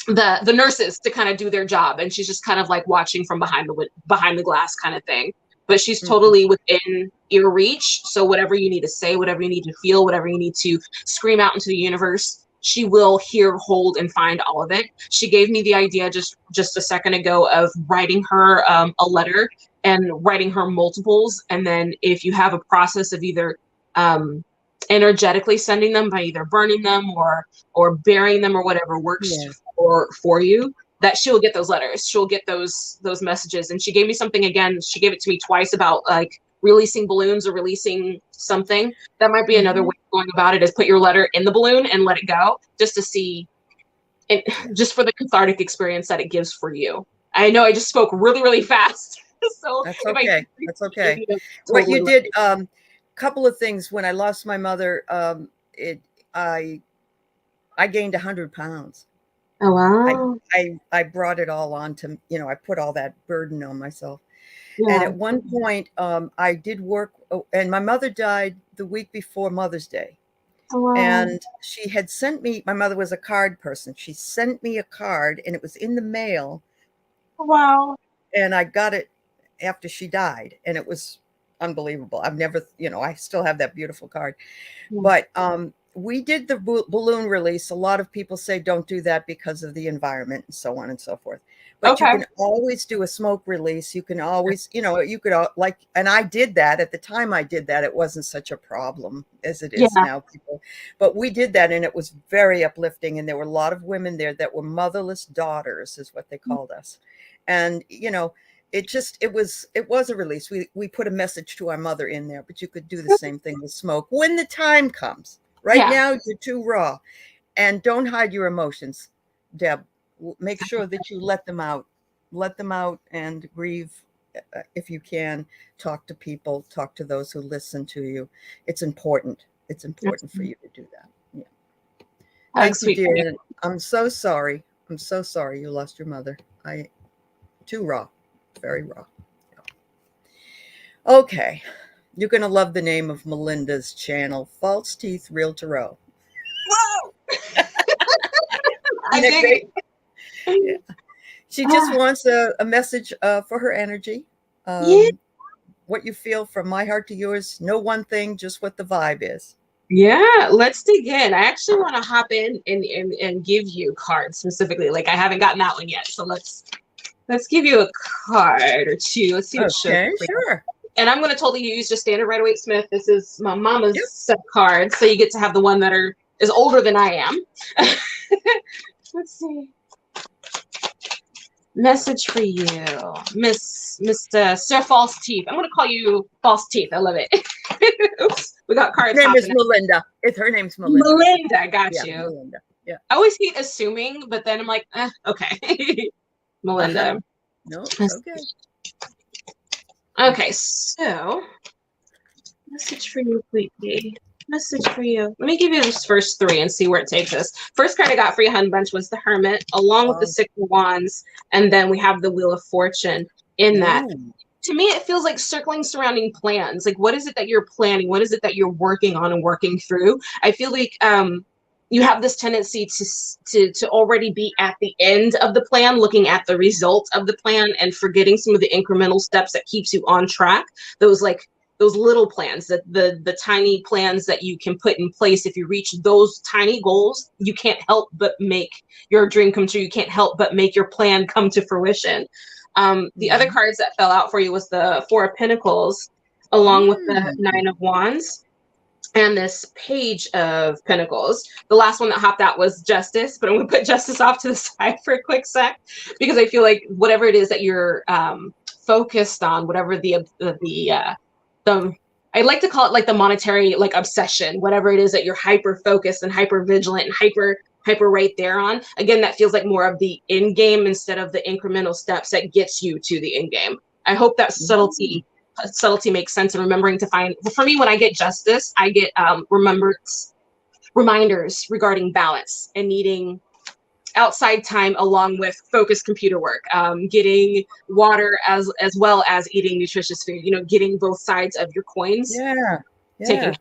the nurses to kind of do their job, and she's just kind of like watching from behind the glass kind of thing. But she's totally within ear reach. So whatever you need to say, whatever you need to feel, whatever you need to scream out into the universe, she will hear, hold, and find all of it. She gave me the idea just a second ago of writing her a letter and writing her multiples. And then if you have a process of either energetically sending them by either burning them or burying them or whatever works for you, that she'll get those letters, she'll get those messages. And she gave me something again, she gave it to me twice about like releasing balloons or releasing something. That might be another way of going about it, is put your letter in the balloon and let it go, just to see it, just for the cathartic experience that it gives for you. I know I just spoke really, really fast. So that's okay. That's okay. What you did, couple of things. When I lost my mother, I gained 100 pounds. Oh, wow. I brought it all on to, I put all that burden on myself. Yeah. And at one point, I did work, and my mother died the week before Mother's Day. Oh, wow. And she had sent me, my mother was a card person. She sent me a card, and it was in the mail. Wow. And I got it after she died, and it was unbelievable. I've never, I still have that beautiful card. But we did the balloon release. A lot of people say don't do that because of the environment and so on and so forth. But you can always do a smoke release. You can always, you could and I did that at the time. I did that. It wasn't such a problem as it is now, people. But we did that, and it was very uplifting. And there were a lot of women there that were motherless daughters, is what they called us. And it was a release. We put a message to our mother in there, but you could do the same thing with smoke when the time comes. Right now, you're too raw, and don't hide your emotions. Deb, make sure that you let them out and grieve if you can. Talk to people, talk to those who listen to you. It's important. It's important for you to do that. Yeah. Hug, Thank you, sweet dear. baby. And I'm so sorry. I'm so sorry you lost your mother. I too raw, very raw. Yeah. Okay. You're going to love the name of Melinda's channel, False Teeth Real Tarot. Whoa! I Isn't that dig great? Yeah. it. She just Ah, wants a message for her energy. yeah. What you feel from my heart to yours. No one thing, just what the vibe is. Yeah, let's dig in. I actually want to hop in and give you cards specifically. Like I haven't gotten that one yet. So let's give you a card or two. Let's see what shows Okay, up for you. sure. And I'm gonna totally use just standard Rider-Waite Smith. This is my mama's Yep. set of cards. So you get to have the one that is older than I am. Let's see. Message for you, Mr. Sir False Teeth. I'm gonna call you False Teeth. I love it. Oops, we got Her cards name is hopping. Melinda. Her name's Melinda. Melinda, got Yeah, you. Melinda. Yeah. I always hate assuming, but then I'm like, okay. Melinda. No, it's okay. Okay, so message for you, sweetie. Message for you. Let me give you this first three and see where it takes us. First card I got for you, Hun Bunch, was the Hermit, along with the Six of Wands, and then we have the Wheel of Fortune in that. Ooh. To me, it feels like circling surrounding plans. Like, what is it that you're planning? What is it that you're working on and working through? I feel like you have this tendency to already be at the end of the plan, looking at the result of the plan and forgetting some of the incremental steps that keeps you on track. Those little plans, that the tiny plans that you can put in place. If you reach those tiny goals, you can't help but make your dream come true. You can't help but make your plan come to fruition. The other cards that fell out for you was the Four of Pentacles, along with the Nine of Wands and this Page of Pentacles. The last one that hopped out was Justice, but I'm going to put Justice off to the side for a quick sec, because I feel like whatever it is that you're focused on, whatever I like to call it like the monetary like obsession, whatever it is that you're hyper focused and hyper vigilant and hyper right there on. Again, that feels like more of the end game instead of the incremental steps that gets you to the end game. I hope that subtlety makes sense, and remembering to find, for me, when I get Justice, I get reminders regarding balance and needing outside time along with focused computer work, getting water as well as eating nutritious food, getting both sides of your coins. Yeah. Taking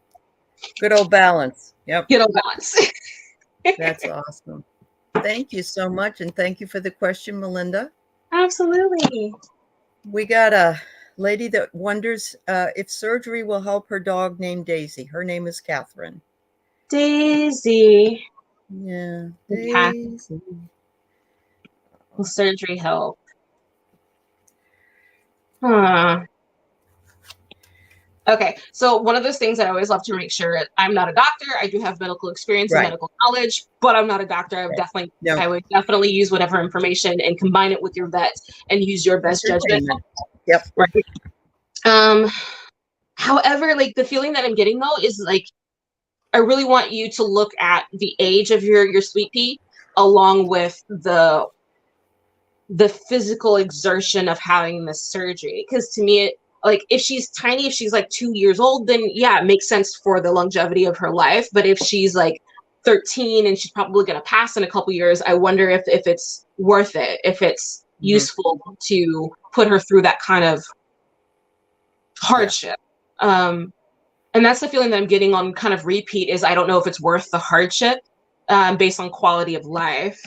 Good old balance. Yep. good old balance. That's awesome. Thank you so much. And thank you for the question, Melinda. Absolutely. We got a lady that wonders if surgery will help her dog named Daisy. Her name is Catherine. Daisy. Yeah. Okay. Daisy. Will surgery help? Huh. Okay, so one of those things that I always love to make sure, I'm not a doctor. I do have medical experience and medical knowledge, but I'm not a doctor. I would definitely use whatever information and combine it with your vet and use your best judgment. Yep. Right. However, like the feeling that I'm getting though is like, I really want you to look at the age of your sweet pea along with the physical exertion of having this surgery. Because to me, like if she's tiny, if she's like 2 years old, then yeah, it makes sense for the longevity of her life. But if she's like 13 and she's probably going to pass in a couple years, I wonder if it's worth it, if it's useful to put her through that kind of hardship. And that's the feeling that I'm getting on kind of repeat, is I don't know if it's worth the hardship based on quality of life.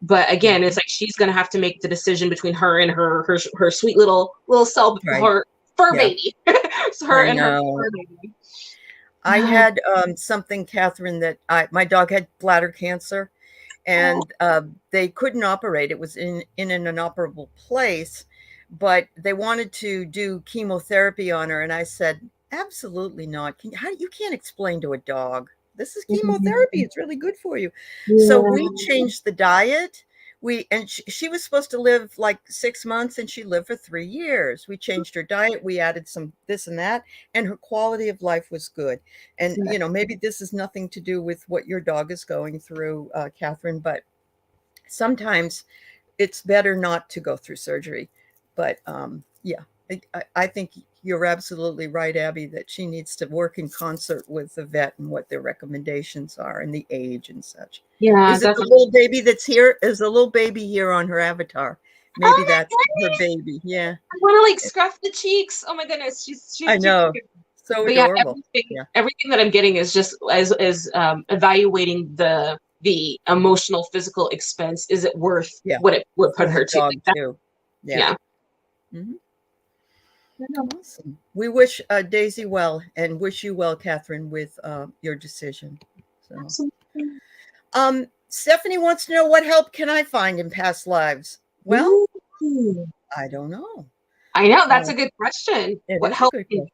But again, it's like she's going to have to make the decision between her and her sweet little cell, her fur baby. Her and her fur baby. I had something, Catherine, that my dog had bladder cancer, and they couldn't operate. It was in an inoperable place, but they wanted to do chemotherapy on her. And I said, absolutely not. You can't explain to a dog, this is chemotherapy. It's really good for you. Yeah. So we changed the diet. She was supposed to live like 6 months, and she lived for 3 years. We changed her diet. We added some this and that, and her quality of life was good. And, maybe this is nothing to do with what your dog is going through, Catherine, but sometimes it's better not to go through surgery. But yeah, I think you're absolutely right, Abby, that she needs to work in concert with the vet and what their recommendations are and the age and such. Yeah, Is it the definitely. little baby that's here? Is the little baby here on her avatar? Maybe Oh my that's her goodness! baby. Yeah, I want to like scruff the cheeks. Oh my goodness, she's I too know. cute. So But yeah, adorable. Yeah, everything that I'm getting is just as evaluating the emotional physical expense. Is it worth yeah. what it would put For the her to? dog Like that, too. Yeah. yeah. Hmm. Awesome. We wish Daisy well and wish you well, Catherine, with your decision. So, Absolutely. Stephanie wants to know, what help can I find in past lives? Well, Ooh. I don't know. I know that's Uh, a good question. it What is a help? good question.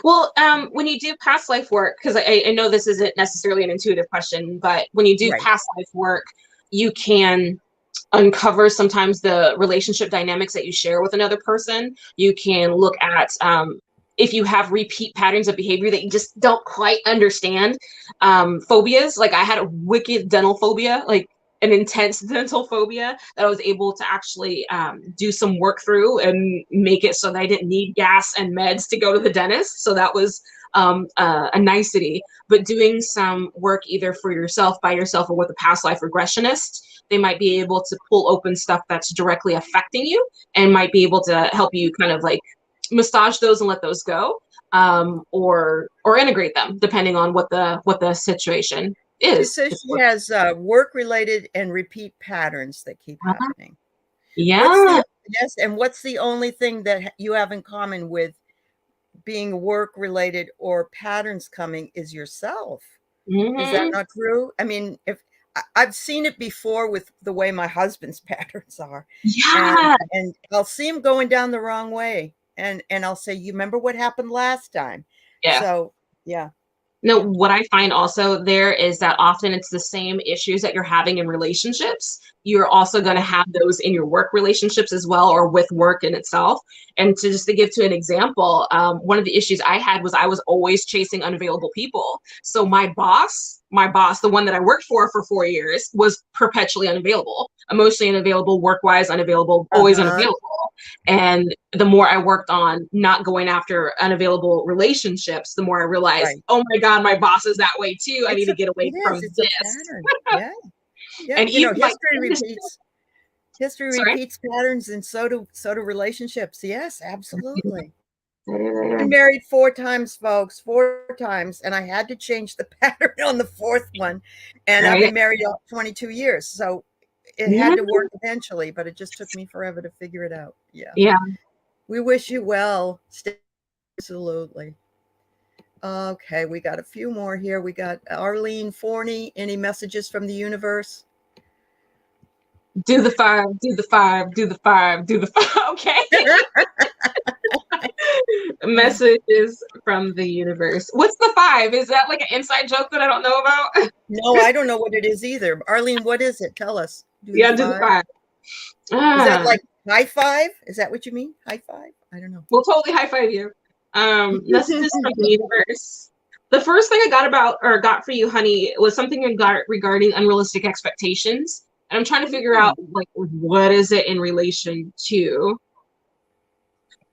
Well, when you do past life work, because I know this isn't necessarily an intuitive question, but when you do Right. past life work, you can uncover sometimes the relationship dynamics that you share with another person. You can look at if you have repeat patterns of behavior that you just don't quite understand. Phobias, like I had a wicked dental phobia, like an intense dental phobia that I was able to actually do some work through and make it so that I didn't need gas and meds to go to the dentist. So that was a nicety. But doing some work either for yourself, by yourself, or with a past life regressionist, they might be able to pull open stuff that's directly affecting you and might be able to help you kind of like massage those and let those go, or integrate them depending on what the situation She is. says she has work related and repeat patterns that keep happening. What's Yeah. the, yes, and what's the only thing that you have in common with being work related or patterns coming is yourself? Is that Hmm. not true? I mean, if I've seen it before with the way my husband's patterns are, Yeah. and I'll see him going down the wrong way, and I'll say, "You remember what happened last time?" Yeah. So, yeah, No, yeah, what I find also there is that often it's the same issues that you're having in relationships. You're also going to have those in your work relationships as well, or with work in itself. And to just to give to an example, one of the issues I had was I was always chasing unavailable people. So my boss, the one that I worked for 4 years, was perpetually unavailable, emotionally unavailable, work wise unavailable, always uh-huh, unavailable. And the more I worked on not going after unavailable relationships, the more I realized, right. oh my God, my boss is that way too. I need to get away from It's a this. pattern. Yeah, yeah. And You know, even like history sorry. repeats patterns, and so do relationships. Yes, absolutely. Been married 4 times, folks, 4 times, and I had to change the pattern on the 4th one, and I've Right. been married 22 years, so it Yeah. had to work eventually, but it just took me forever to figure it out. Yeah. Yeah. We wish you well. Absolutely. Okay, we got a few more here. We got Arlene Forney. Any messages from the universe? Do the 5, do the 5, do the 5, do the 5. Okay. Messages from the universe. What's the 5? Is that like an inside joke that I don't know about? No, I don't know what it is either. Arlene, what is it? Tell us. Do the Yeah, do the 5. 5. Is that Ah. like high five? Is that what you mean? High five? I don't know. We'll totally high five you. Messages from the universe. The first thing I got about or got for you, honey, was something regarding unrealistic expectations. And I'm trying to figure out like what is it in relation to?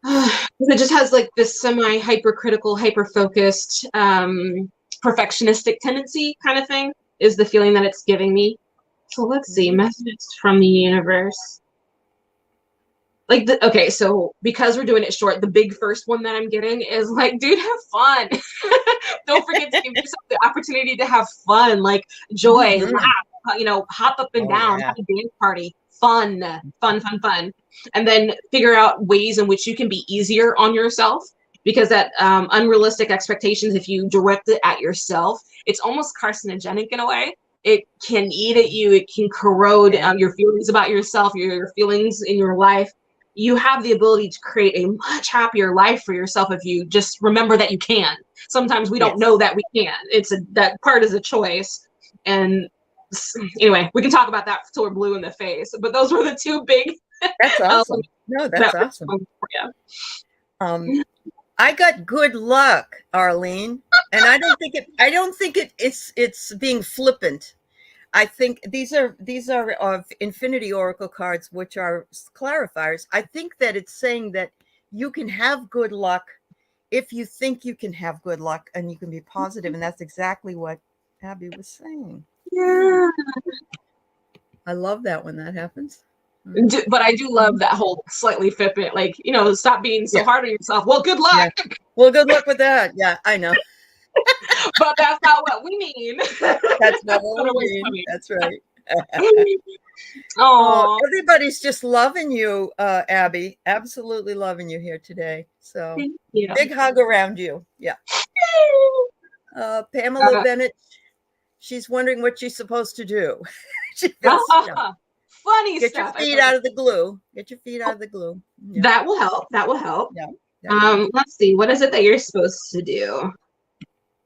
Because it just has like this semi hypercritical, hyper focused, perfectionistic tendency kind of thing is the feeling that it's giving me. So let's see, messages from the universe. Like okay, so because we're doing it short, the big first one that I'm getting is like, dude, have fun. Don't forget to give yourself the opportunity to have fun, like joy, Mhm. laugh, hop up and Oh, down, yeah. have a dance party, fun, fun, fun, fun. And then figure out ways in which you can be easier on yourself, because that unrealistic expectations, if you direct it at yourself, it's almost carcinogenic in a way. It can eat at you, it can corrode Yeah. your feelings about yourself, your feelings in your life. You have the ability to create a much happier life for yourself if you just remember that you can. Sometimes we don't Yes. know that we can. That part is a choice. And anyway, we can talk about that till we're blue in the face. But those were the two big That's awesome. elements No, that's that awesome. were for you. Um, I got good luck, Arlene, and I don't think it's being flippant. I think these are of Infinity Oracle cards, which are clarifiers. I think that it's saying that you can have good luck if you think you can have good luck and you can be positive, and that's exactly what Abby was saying. Yeah. I love that when that happens. But I do love that whole slightly flippant, like, stop being so Yeah. hard on yourself. Well, good luck. Yeah. Well, good luck with that. Yeah, I know. But that's not what we mean. That's not what we mean. That's right. Oh, everybody's just loving you, Abby. Absolutely loving you here today. So thank you. big hug around you. Yeah. Pamela Bennett, she's wondering what she's supposed to do. She feels, funny get stuff. your feet out of the glue. Get your feet out of the glue. Yeah. That will help. That will help. Yeah. Let's see. What is it that you're supposed to do?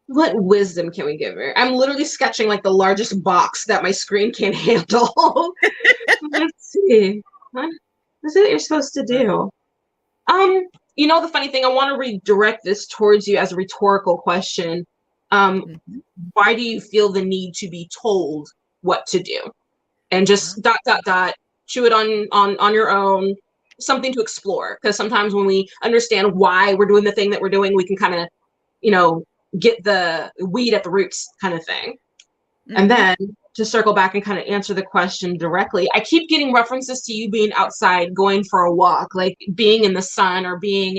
What wisdom can we give her? I'm literally sketching like the largest box that my screen can handle. Let's see. What is it that you're supposed to do? The funny thing, I want to redirect this towards you as a rhetorical question. Why do you feel the need to be told what to do? And just ... chew it on your own, something to explore. Because sometimes when we understand why we're doing the thing that we're doing, we can kind of, get the weed at the roots kind of thing. And then to circle back and kind of answer the question directly, I keep getting references to you being outside, going for a walk, like being in the sun or being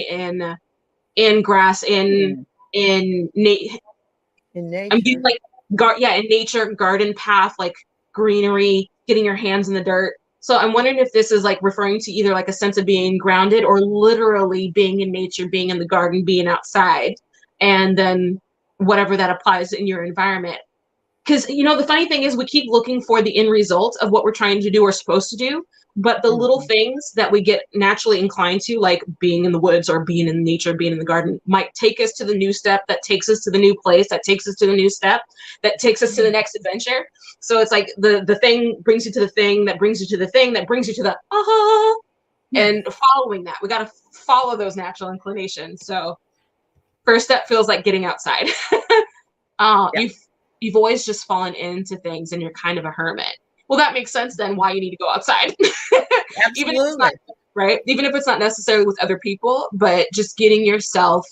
in grass, in nature. I'm getting like in nature, garden path, like greenery, getting your hands in the dirt. So I'm wondering if this is like referring to either like a sense of being grounded or literally being in nature, being in the garden, being outside, and then whatever that applies in your environment. Because, the funny thing is we keep looking for the end result of what we're trying to do or supposed to do. But the little things that we get naturally inclined to, like being in the woods or being in nature, being in the garden, might take us to the new step, that takes us to the new place, that takes us to the new step, that takes us to the next adventure. So it's like the thing brings you to the thing, that brings you to the thing, that brings you to the and following that. We got to follow those natural inclinations. So first step feels like getting outside. You've always just fallen into things and you're kind of a hermit. Well, that makes sense then why you need to go outside. Even if it's not, right? Even if it's not necessarily with other people, but just getting yourself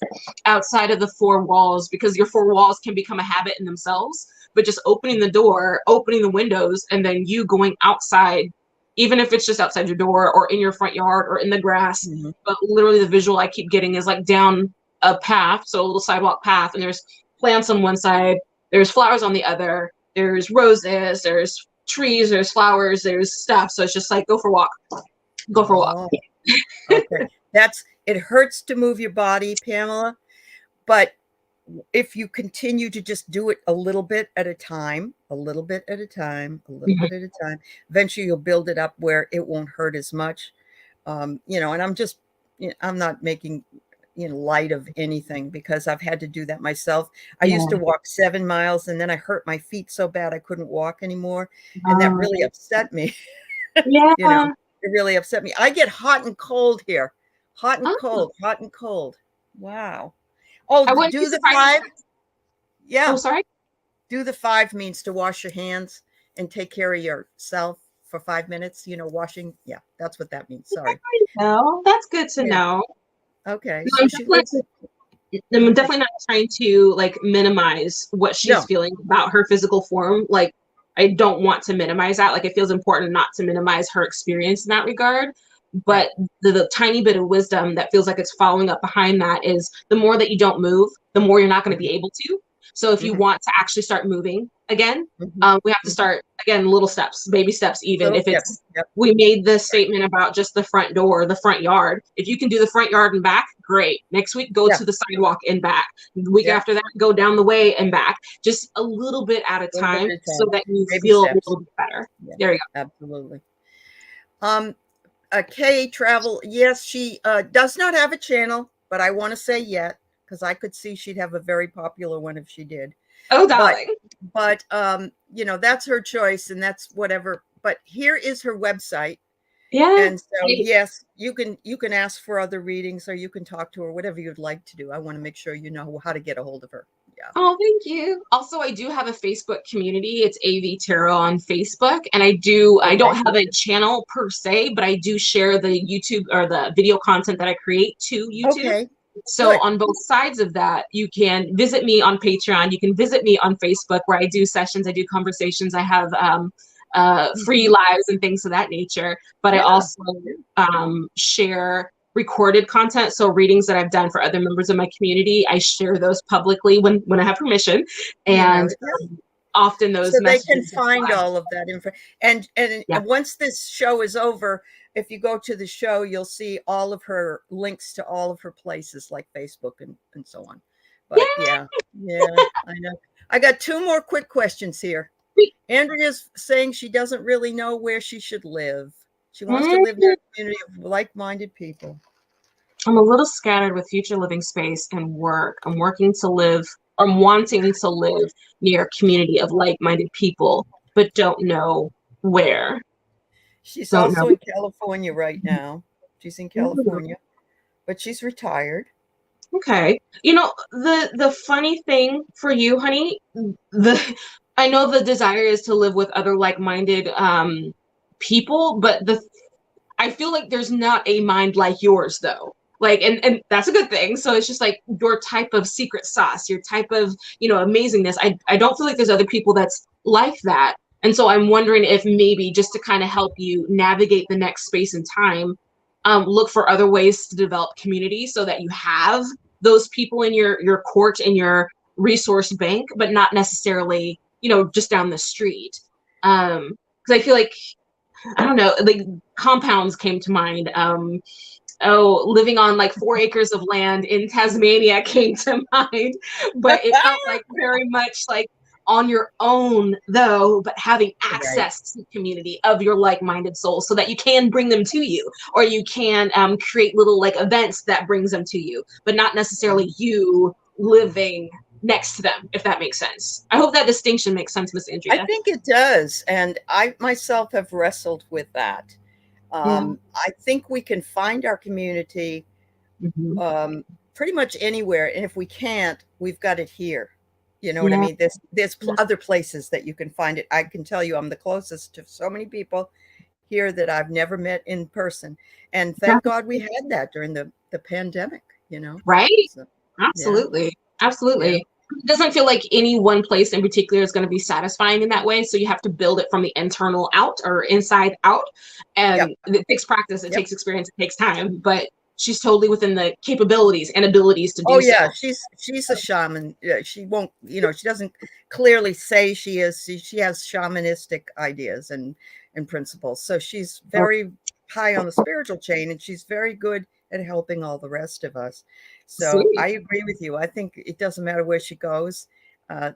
outside of the four walls, because your four walls can become a habit in themselves, but just opening the door, opening the windows, and then you going outside, even if it's just outside your door or in your front yard or in the grass. But literally the visual I keep getting is like down a path, so a little sidewalk path, and there's plants on one side, there's flowers on the other, there's roses, there's trees, there's flowers, there's stuff. So it's just like, go for a walk. Go for a walk. Okay. It hurts to move your body, Pamela, but if you continue to just do it a little bit at a time, bit at a time, eventually you'll build it up where it won't hurt as much. And I'm not making light of anything, because I've had to do that myself. I used to walk 7 miles, and then I hurt my feet so bad I couldn't walk anymore, and that really upset me. Yeah. It really upset me. I get hot and cold here. Hot and cold. Wow. Oh, do the 5. Yeah. Oh, sorry. Do the 5 means to wash your hands and take care of yourself for 5 minutes, washing. Yeah, that's what that means. Sorry. No, that's good to know. Okay. No, I'm definitely not trying to like minimize what she's feeling about her physical form. Like, I don't want to minimize that. Like, it feels important not to minimize her experience in that regard. But the tiny bit of wisdom that feels like it's following up behind that is the more that you don't move, the more you're not going to be able to. So if you want to actually start moving again, we have to start, again, little steps, baby steps, even if it's, we made the statement about just the front door, the front yard. If you can do the front yard and back, great. Next week, go to the sidewalk and back. The week after that, go down the way and back. Just a little bit at a time so that you feel a little bit better. There you go. Absolutely. Kay Travel, yes, she does not have a channel, but I want to say yet, because I could see she'd have a very popular one if she did. Oh, darling. But that's her choice, and that's whatever. But here is her website. Yeah. And so, yes, you can ask for other readings, or you can talk to her, whatever you'd like to do. I want to make sure you know how to get a hold of her. Oh, thank you. Also, I do have a Facebook community. It's AV Tarot on Facebook. And I don't Okay. have a channel per se, but I do share the YouTube or the video content that I create to YouTube. Okay. So Good. on both sides of that, you can visit me on Patreon. You can visit me on Facebook where I do sessions, I do conversations, I have free Mhm. lives and things of that nature. But I Yeah. also share recorded content. So readings that I've done for other members of my community, I share those publicly when I have permission. You And know, yeah. often So those they can messages go find live. all of that info. And Yeah. once this show is over, if you go to the show, you'll see all of her links to all of her places like Facebook and so on. But Yeah. yeah, I know. I got two more quick questions here. Andrea's saying she doesn't really know where she should live. She wants to live near a community of like-minded people. I'm a little scattered with future living space and work. I'm working to live or wanting to live near a community of like-minded people, but don't know where. She's Don't know. also in California right now. She's in California, but she's retired. Okay. You know, the funny thing for you, honey, the I know the desire is to live with other like-minded people, but the I feel like there's not a mind like yours though. Like and that's a good thing. So it's just like your type of secret sauce, your type of, amazingness. I don't feel like there's other people that's like that. And so I'm wondering if maybe just to kind of help you navigate the next space and time, look for other ways to develop community so that you have those people in your court and your resource bank, but not necessarily, just down the street. Because I feel like I don't know, like compounds came to mind. Living on like 4 acres of land in Tasmania came to mind, but it felt like very much like on your own though, but having Right. access to the community of your like-minded souls so that you can bring them to you, or you can create little like events that brings them to you, but not necessarily you living next to them, if that makes sense. I hope that distinction makes sense, Miss I Andrea. think it does. And I myself have wrestled with that. Yeah. I think we can find our community Mm-hmm. pretty much anywhere. And if we can't, we've got it here. You know what I Yeah. mean? There's other places that you can find it. I can tell you I'm the closest to so many people here that I've never met in person. And thank God we had that during the pandemic, you know? Right? So, yeah, Absolutely. yeah. Absolutely. It doesn't feel like any one place in particular is going to be satisfying in that way. So you have to build it from the internal out or inside out. Yep. And it takes practice, it Yep. takes experience, it takes time, but she's totally within the capabilities and abilities to Oh do yeah, so. she's a shaman. Yeah, she won't, she doesn't clearly say she is. She has shamanistic ideas and principles. So she's very high on the spiritual chain, and she's very good at helping all the rest of us. So Sweet. I agree with you. I think it doesn't matter where she goes,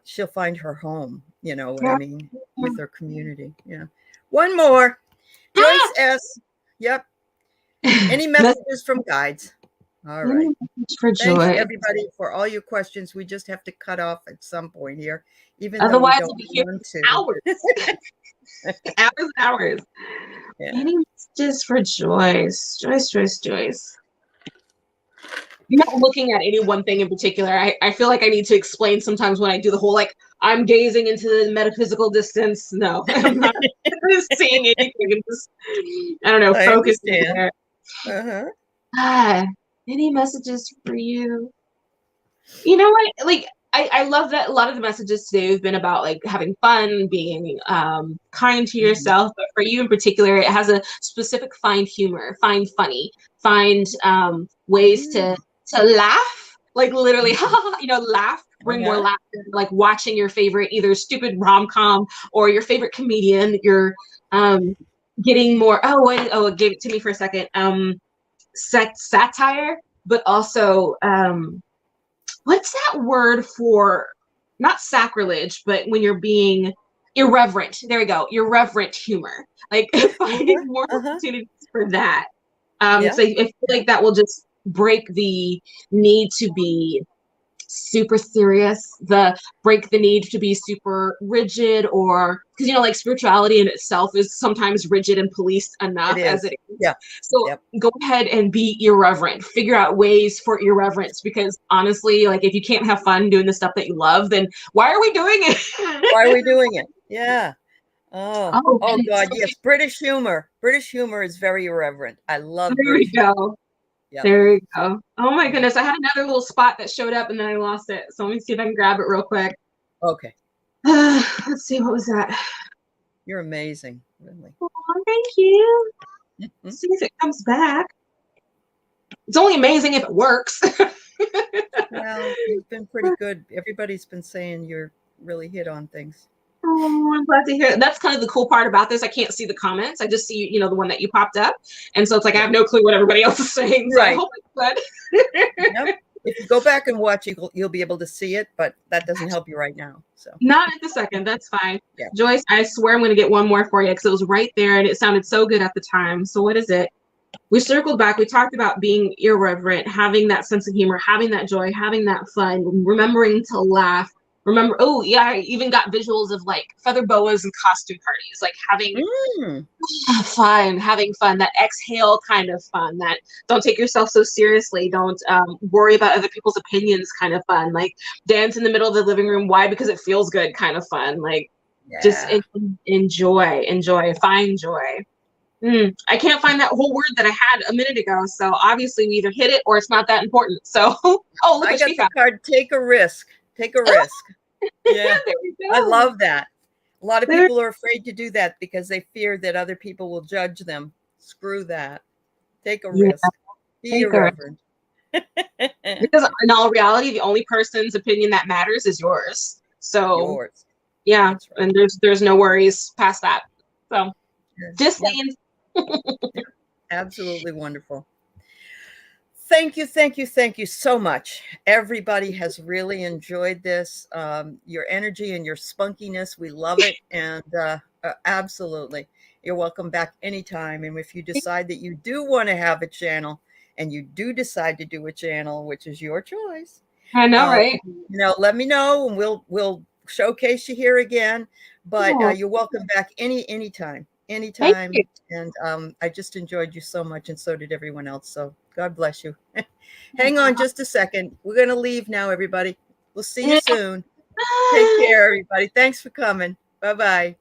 she'll find her home. You know what I Yeah. mean, with her community. Yeah. One more, Joyce Ah! S. Yep. Any That's messages from guides? All right. for Thanks, joy. everybody, for all your questions. We just have to cut off at some point here, even though we Otherwise, we'll don't be here want for to. hours, hours, and hours. Yeah. Any messages for Joyce? Joyce, Joyce, Joyce. I'm not looking at any one thing in particular. I feel like I need to explain sometimes when I do the whole like I'm gazing into the metaphysical distance. No, I'm not seeing anything. I'm just I don't know, I focusing understand. there. Uh-huh. Ah, any messages for you? You know what? Like I love that a lot of the messages today have been about like having fun, being kind to Mhm. yourself. But for you in particular, it has a specific find humor, find funny, find ways Mm. to laugh, like literally, Mhm. laugh, bring more Uh-huh. laughter, like watching your favorite either stupid rom-com or your favorite comedian. You're um getting more. It gave it to me for a second. Satire, but also what's that word for not sacrilege, but when you're being irreverent? There we go, irreverent humor. Like finding Uh-huh. more Uh-huh. opportunities for that. Yeah. So I feel Yeah. like that will just break the need to be super serious, the break the need to be super rigid, or because like spirituality in itself is sometimes rigid and policed enough as it is. Yeah. So Yep. go ahead and be irreverent. Figure out ways for irreverence, because honestly, like, if you can't have fun doing the stuff that you love, then why are we doing it? Why are we doing it? Yeah. Oh, Oh, oh and God, yes. British humor. British humor is very irreverent. I love there you British humor. go. Yep. There you go. Oh my Yeah. goodness. I had another little spot that showed up and then I lost it. So let me see if I can grab it real quick. Okay. Let's see, what was that? You're amazing. Really. Oh, thank you. Mhm. Let's see if it comes back. It's only amazing if it works. Well, you've been pretty good. Everybody's been saying you're really hit on things. Oh, I'm glad to hear it. That's kind of the cool part about this. I can't see the comments. I just see, the one that you popped up. And so it's like, I have no clue what everybody else is saying. So I Right. hope it's good. Yep. If you go back and watch, you'll be able to see it, but that doesn't help you right now. So Not at the second. That's fine. Yeah. Joyce, I swear I'm going to get one more for you because it was right there and it sounded so good at the time. So what is it? We circled back. We talked about being irreverent, having that sense of humor, having that joy, having that fun, remembering to laugh. Remember, oh yeah, I even got visuals of like feather boas and costume parties, like having having fun, that exhale kind of fun, that don't take yourself so seriously, don't worry about other people's opinions kind of fun, like dance in the middle of the living room. Why? Because it feels good kind of fun. Like just enjoy, find joy. I can't find that whole word that I had a minute ago. So obviously we either hit it or it's not that important. So, oh, look, I got the card. Take a risk. Take a risk. Yeah, I love that. A lot of people are afraid to do that because they fear that other people will judge them. Screw that. Take a risk. Be irreverent. Because in all reality, the only person's opinion that matters is yours. So yeah, right. And there's no worries past that. So just saying. Absolutely wonderful. Thank you so much. Everybody has really enjoyed this. Your energy and your spunkiness, we love it. And absolutely, you're welcome back anytime. And if you decide that you do want to have a channel and you do decide to do a channel, which is your choice, I know, right? Let me know and we'll showcase you here again. But you're welcome back anytime. And I just enjoyed you so much, and so did everyone else. So God bless you. Hang on just a second. We're going to leave now, everybody. We'll see you soon. Take care, everybody. Thanks for coming. Bye-bye.